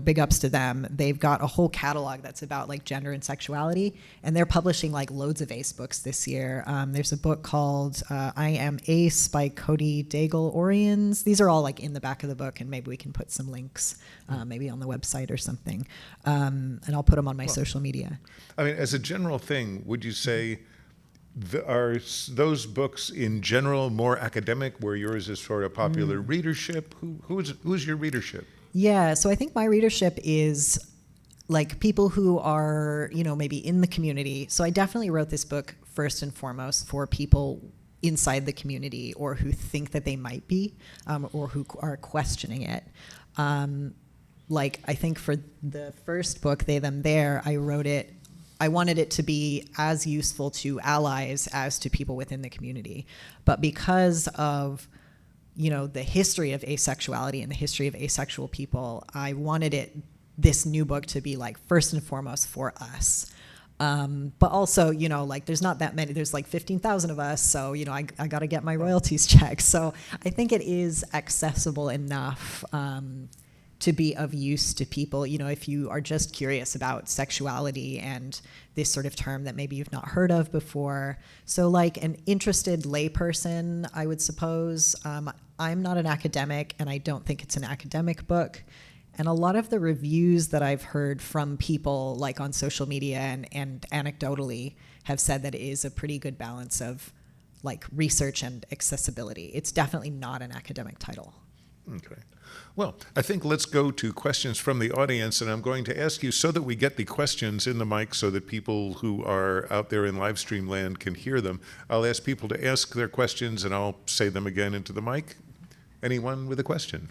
big ups to them. They've got a whole catalog that's about gender and sexuality, and they're publishing loads of Ace books this year. There's a book called I Am Ace by Cody Daigle Oriens. These are all in the back of the book, and maybe we can put some links maybe on the website or something. And I'll put them on my social media. I mean, as a general thing, would you say are those books in general more academic, where yours is for a popular readership? Who's your readership? Yeah, so I think my readership is people who are, maybe in the community. So I definitely wrote this book first and foremost for people inside the community, or who think that they might be, or who are questioning it. I think for the first book, They, Them, There, I wanted it to be as useful to allies as to people within the community. But because of the history of asexuality and the history of asexual people, I wanted this new book to be first and foremost for us. But also, there's not that many, there's 15,000 of us, so, I got to get my royalties checked. So I think it is accessible enough to be of use to people, if you are just curious about sexuality and this sort of term that maybe you've not heard of before. So an interested layperson, I would suppose, I'm not an academic, and I don't think it's an academic book. And a lot of the reviews that I've heard from people like on social media and anecdotally have said that it is a pretty good balance of like research and accessibility. It's definitely not an academic title. Okay. Well, I think let's go to questions from the audience, and I'm going to ask you so that we get the questions in the mic so that people who are out there in live stream land can hear them. I'll ask people to ask their questions, and I'll say them again into the mic. Anyone with a question?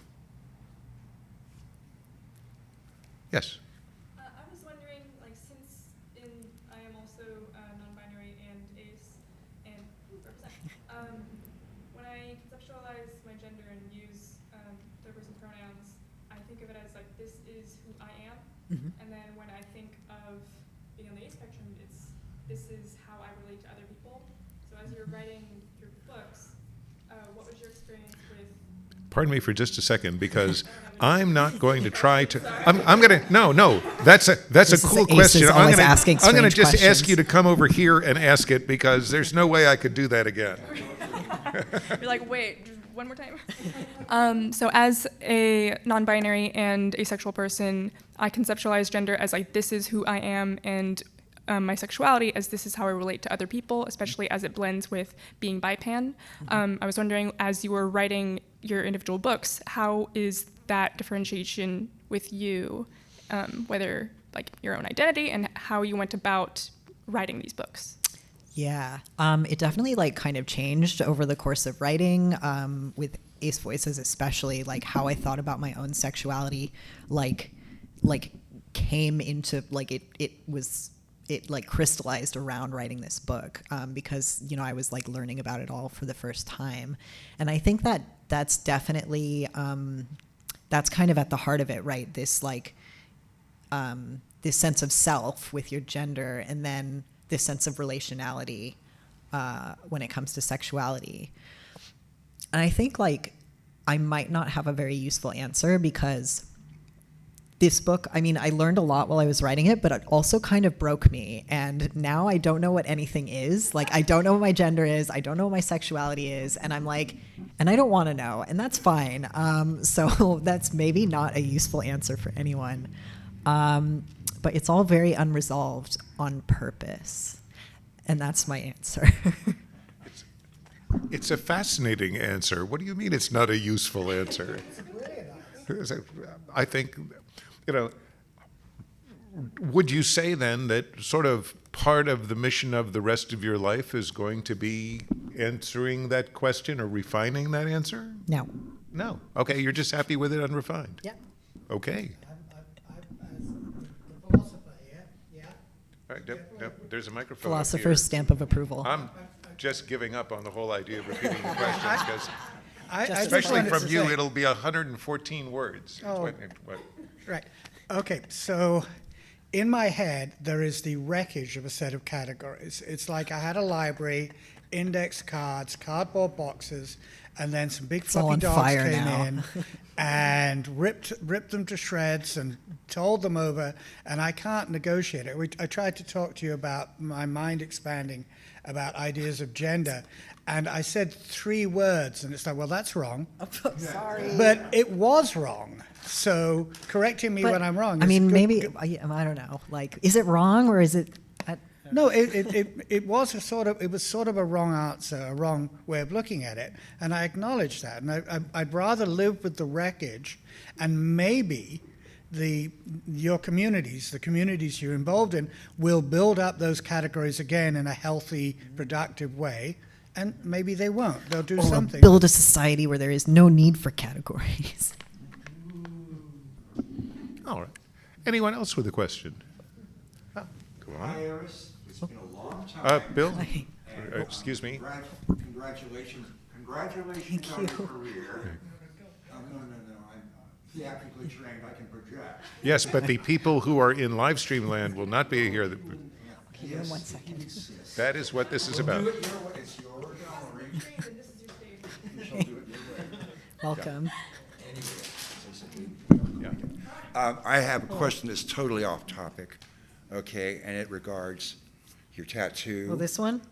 Yes. I was wondering, like, since I am also non-binary and ace and represent, when I conceptualize my gender and use third-person pronouns, I think of it as like this is who I am, and then when I think of being on the ace spectrum, it's this is how I relate to other people. So as you're writing your books, what was your experience with? Pardon me for just a second, because I'm not going to try to. I'm going to. No. That's a cool question. I'm going to just ask you to come over here and ask it, because there's no way I could do that again. You're like, wait, just one more time. So as a non-binary and asexual person, I conceptualize gender as like this is who I am, and my sexuality as this is how I relate to other people, especially as it blends with being bipan. I was wondering, as you were writing your individual books, how is that differentiation with you, whether like your own identity and how you went about writing these books? Yeah, it definitely like kind of changed over the course of writing, with Ace Voices, especially like how I thought about my own sexuality, like came into like it like crystallized around writing this book, because, you know, I was like learning about it all for the first time. And I think that that's definitely, that's kind of at the heart of it, right? This like, this sense of self with your gender, and then this sense of relationality when it comes to sexuality. And I think like I might not have a very useful answer, because this book, I mean, I learned a lot while I was writing it, but it also kind of broke me. And now I don't know what anything is. Like, I don't know what my gender is. I don't know what my sexuality is. And I'm like, and I don't want to know. And that's fine. So that's maybe not a useful answer for anyone. But it's all very unresolved on purpose. And that's my answer. It's a fascinating answer. What do you mean it's not a useful answer? I think, you know, would you say then that sort of part of the mission of the rest of your life is going to be answering that question or refining that answer? No. No. Okay, you're just happy with it unrefined? Yeah. Okay. I'm a philosopher, yeah. All right, there's a microphone up Philosopher's here. stamp of approval. I'm just giving up on the whole idea of repeating the questions, because I just especially wanted from to you, say- it'll be 114 words. Oh. What? Right. Okay, so in my head, there is the wreckage of a set of categories. It's like I had a library, index cards, cardboard boxes, and then some big all fluffy on dogs fire came now. in and ripped them to shreds and told them over, and I can't negotiate it. I tried to talk to you about my mind expanding about ideas of gender, and I said 3 words, and it's like, well, that's wrong. Sorry. But it was wrong. So correcting me when I'm wrong. I is mean, good- maybe, good- I don't know. Like, is it wrong, or is it? No, it was sort of a wrong answer, a wrong way of looking at it, and I acknowledge that. And I'd rather live with the wreckage, and maybe your communities, the communities you're involved in, will build up those categories again in a healthy, productive way, and maybe they won't. They'll do Or something. build a society where there is no need for categories. All right. Anyone else with a question? Oh, go on. Hi, Eris. It's been a long time. Bill? Hi. Excuse me. Congratulations Thank on you. your career. No. I'm theatrically trained. I can project. Yes, but the people who are in live stream land will not be here. Give me 1 second. That is what this is about. Do it your way. It's your gallery. And this is your stage. You shall do it your way. Welcome. I have a question that's totally off topic, okay, and it regards your tattoo. Well, this one?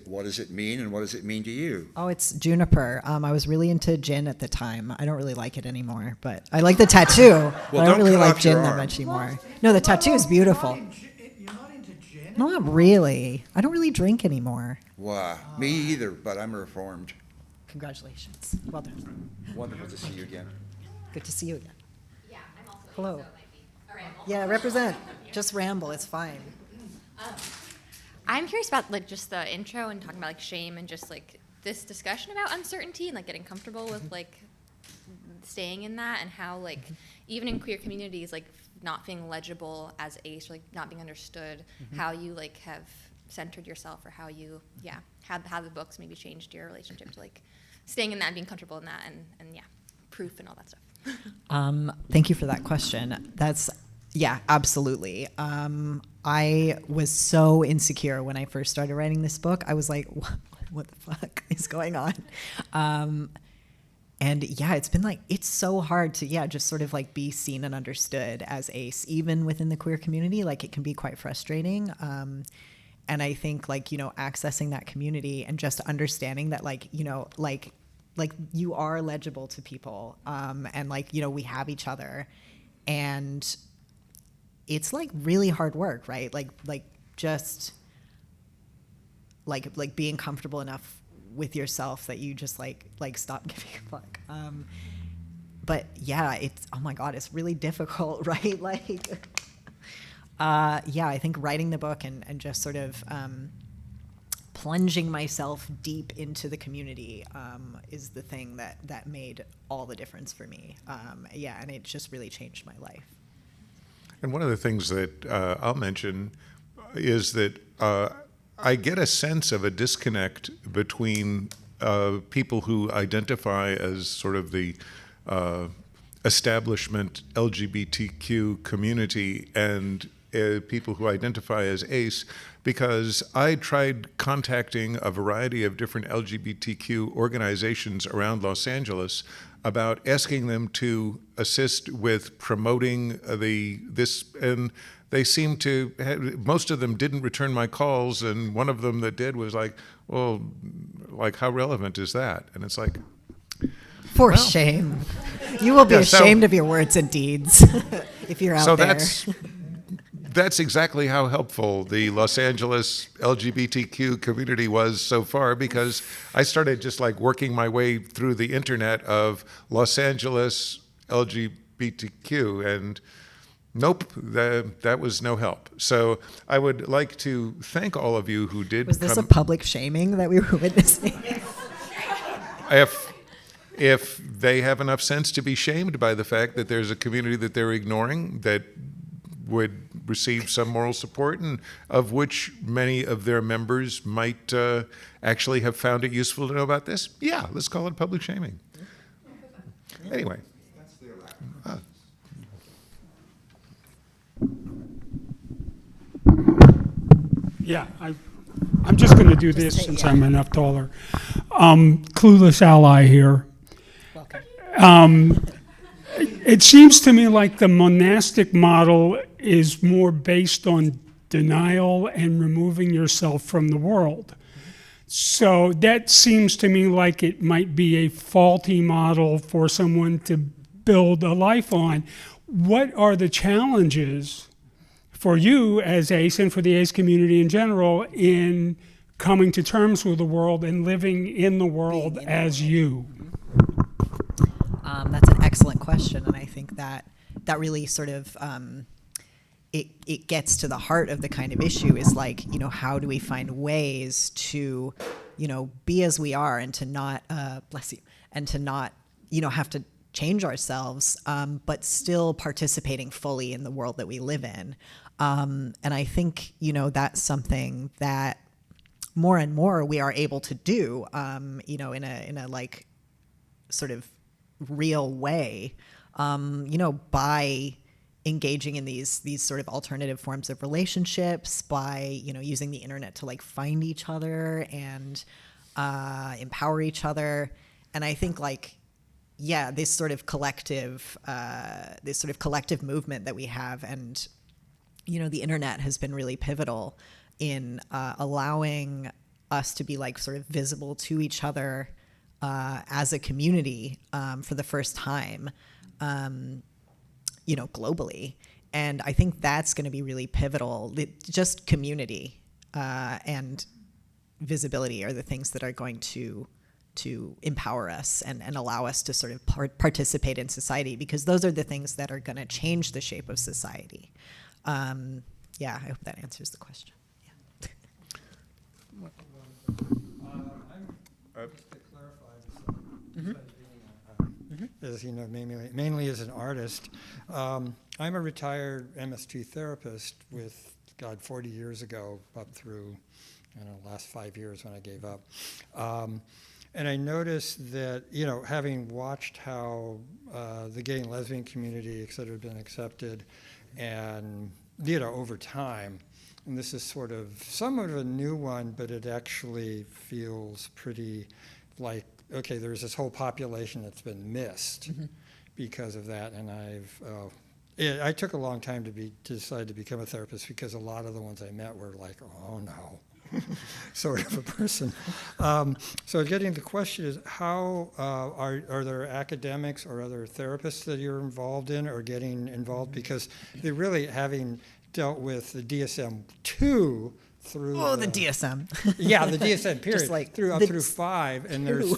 What does it mean, and what does it mean to you? Oh, it's juniper. I was really into gin at the time. I don't really like it anymore, but I like the tattoo. But I don't don't really cut like off your gin that arm. much anymore. No, the tattoo is beautiful. You're not into gin? Not really. I don't really drink anymore. Wow, me either, but I'm reformed. Congratulations. Well done. Wonderful to see you again. Good to see you again. Yeah, I'm also. Hello. So it might be. All right. Yeah, represent. Just ramble. It's fine. I'm curious about like just the intro and talking about like shame and just like this discussion about uncertainty and like getting comfortable with like staying in that and how like even in queer communities like not feeling legible as ace or like not being understood, how you like have centered yourself or how you how the books maybe changed your relationship to like staying in that and being comfortable in that and proof and all that stuff. Thank you for that question. Yeah, absolutely. I was so insecure when I first started writing this book. I was like, what the fuck is going on? And yeah, it's so hard to, just sort of like be seen and understood as ace, even within the queer community. Like it can be quite frustrating. And I think like, accessing that community and just understanding that like, like you are legible to people. And like, we have each other, and it's like really hard work, right? Like just like being comfortable enough with yourself that you just like stop giving a fuck. But yeah, it's, oh my God, it's really difficult, right? Like, I think writing the book and just sort of plunging myself deep into the community is the thing that made all the difference for me. And it just really changed my life. And one of the things that I'll mention is that I get a sense of a disconnect between people who identify as sort of the establishment LGBTQ community and people who identify as ace, because I tried contacting a variety of different LGBTQ organizations around Los Angeles about asking them to assist with promoting this, and they seemed to, most of them didn't return my calls, and one of them that did was like, well, like how relevant is that? And it's like, for shame. You will be ashamed of your words and deeds if you're out there. So that's exactly how helpful the Los Angeles LGBTQ community was so far, because I started just like working my way through the internet of Los Angeles LGBTQ, and nope, that was no help. So I would like to thank all of you who did. Was this a public shaming that we were witnessing? If they have enough sense to be shamed by the fact that there's a community that they're ignoring that would receive some moral support, and of which many of their members might actually have found it useful to know about this, let's call it public shaming. Anyway. Yeah, I'm just going to do this since I'm enough taller. Clueless ally here. Welcome. It seems to me like the monastic model is more based on denial and removing yourself from the world. So that seems to me like it might be a faulty model for someone to build a life on. What are the challenges for you as ace and for the ace community in general in coming to terms with the world and living in the world as you? That's an excellent question, and I think that really sort of it gets to the heart of the kind of issue is like, how do we find ways to, be as we are and to not, bless you, and to not, have to change ourselves, but still participating fully in the world that we live in. And I think, that's something that more and more we are able to do, in a like sort of real way, by engaging in these sort of alternative forms of relationships, by, using the internet to like find each other and empower each other. And I think like, this sort of collective movement that we have, and, the internet has been really pivotal in allowing us to be like sort of visible to each other as a community for the first time, globally. And I think that's going to be really pivotal. Just community and visibility are the things that are going to empower us and allow us to sort of participate in society, because those are the things that are going to change the shape of society. I hope that answers the question. Just to clarify, as you know, mainly as an artist, I'm a retired MS2 therapist with, 40 years ago up through, last 5 years when I gave up. And I noticed that, having watched how the gay and lesbian community, et cetera, have been accepted, and, over time, and this is somewhat of a new one, but it actually feels pretty like, okay, there's this whole population that's been missed because of that. And I took a long time to decide to become a therapist, because a lot of the ones I met were like, oh no, sort of a person. So getting the question is, how are there academics or other therapists that you're involved in or getting involved? Because they're really having dealt with the DSM-2 through the DSM. Yeah, the DSM period, Just like through up the through 5, and there's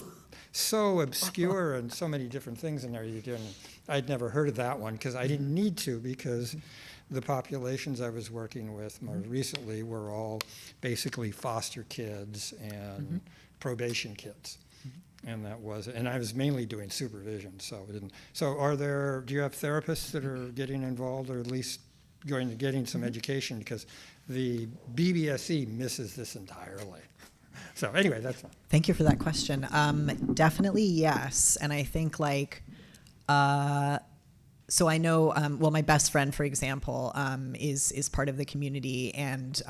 so obscure and so many different things in there you're doing. I'd never heard of that one because I didn't need to, because the populations I was working with more recently were all basically foster kids and probation kids. And that was, and I was mainly doing supervision, so it didn't. So do you have therapists that are getting involved, or at least getting some education, because the BBSE misses this entirely. So anyway, that's fine. Thank you for that question. Definitely yes. And I think so I know, my best friend, for example, is part of the community, and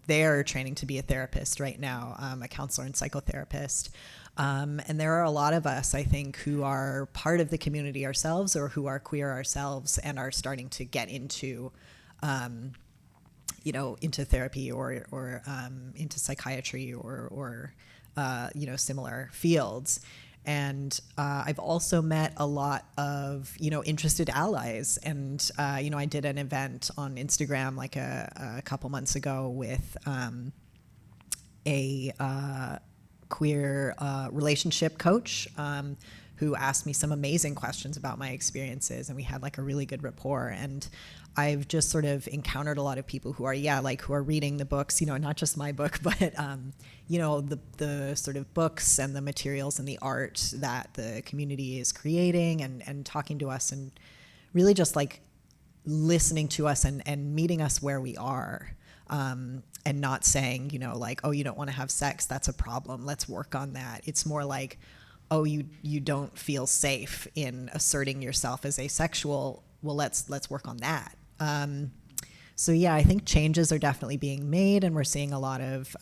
they're training to be a therapist right now, a counselor and psychotherapist. And there are a lot of us, I think, who are part of the community ourselves, or who are queer ourselves, and are starting to get into into therapy or into psychiatry or similar fields. And I've also met a lot of, interested allies. And, I did an event on Instagram like a couple months ago with a queer relationship coach who asked me some amazing questions about my experiences, and we had like a really good rapport. And I've just sort of encountered a lot of people who are, who are reading the books, not just my book, but, the sort of books and the materials and the art that the community is creating, and talking to us, and really just like listening to us and meeting us where we are. And not saying, oh, you don't want to have sex, that's a problem, let's work on that. It's more like, oh, you don't feel safe in asserting yourself as asexual, well, let's work on that. So yeah, I think changes are definitely being made, and we're seeing a lot of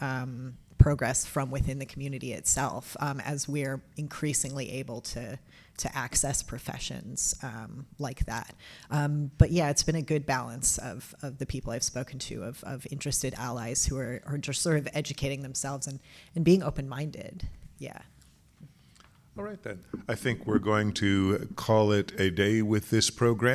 progress from within the community itself, as we're increasingly able to access professions like that. But yeah, it's been a good balance of the people I've spoken to, of interested allies who are just sort of educating themselves and being open-minded. Yeah. All right, then. I think we're going to call it a day with this program.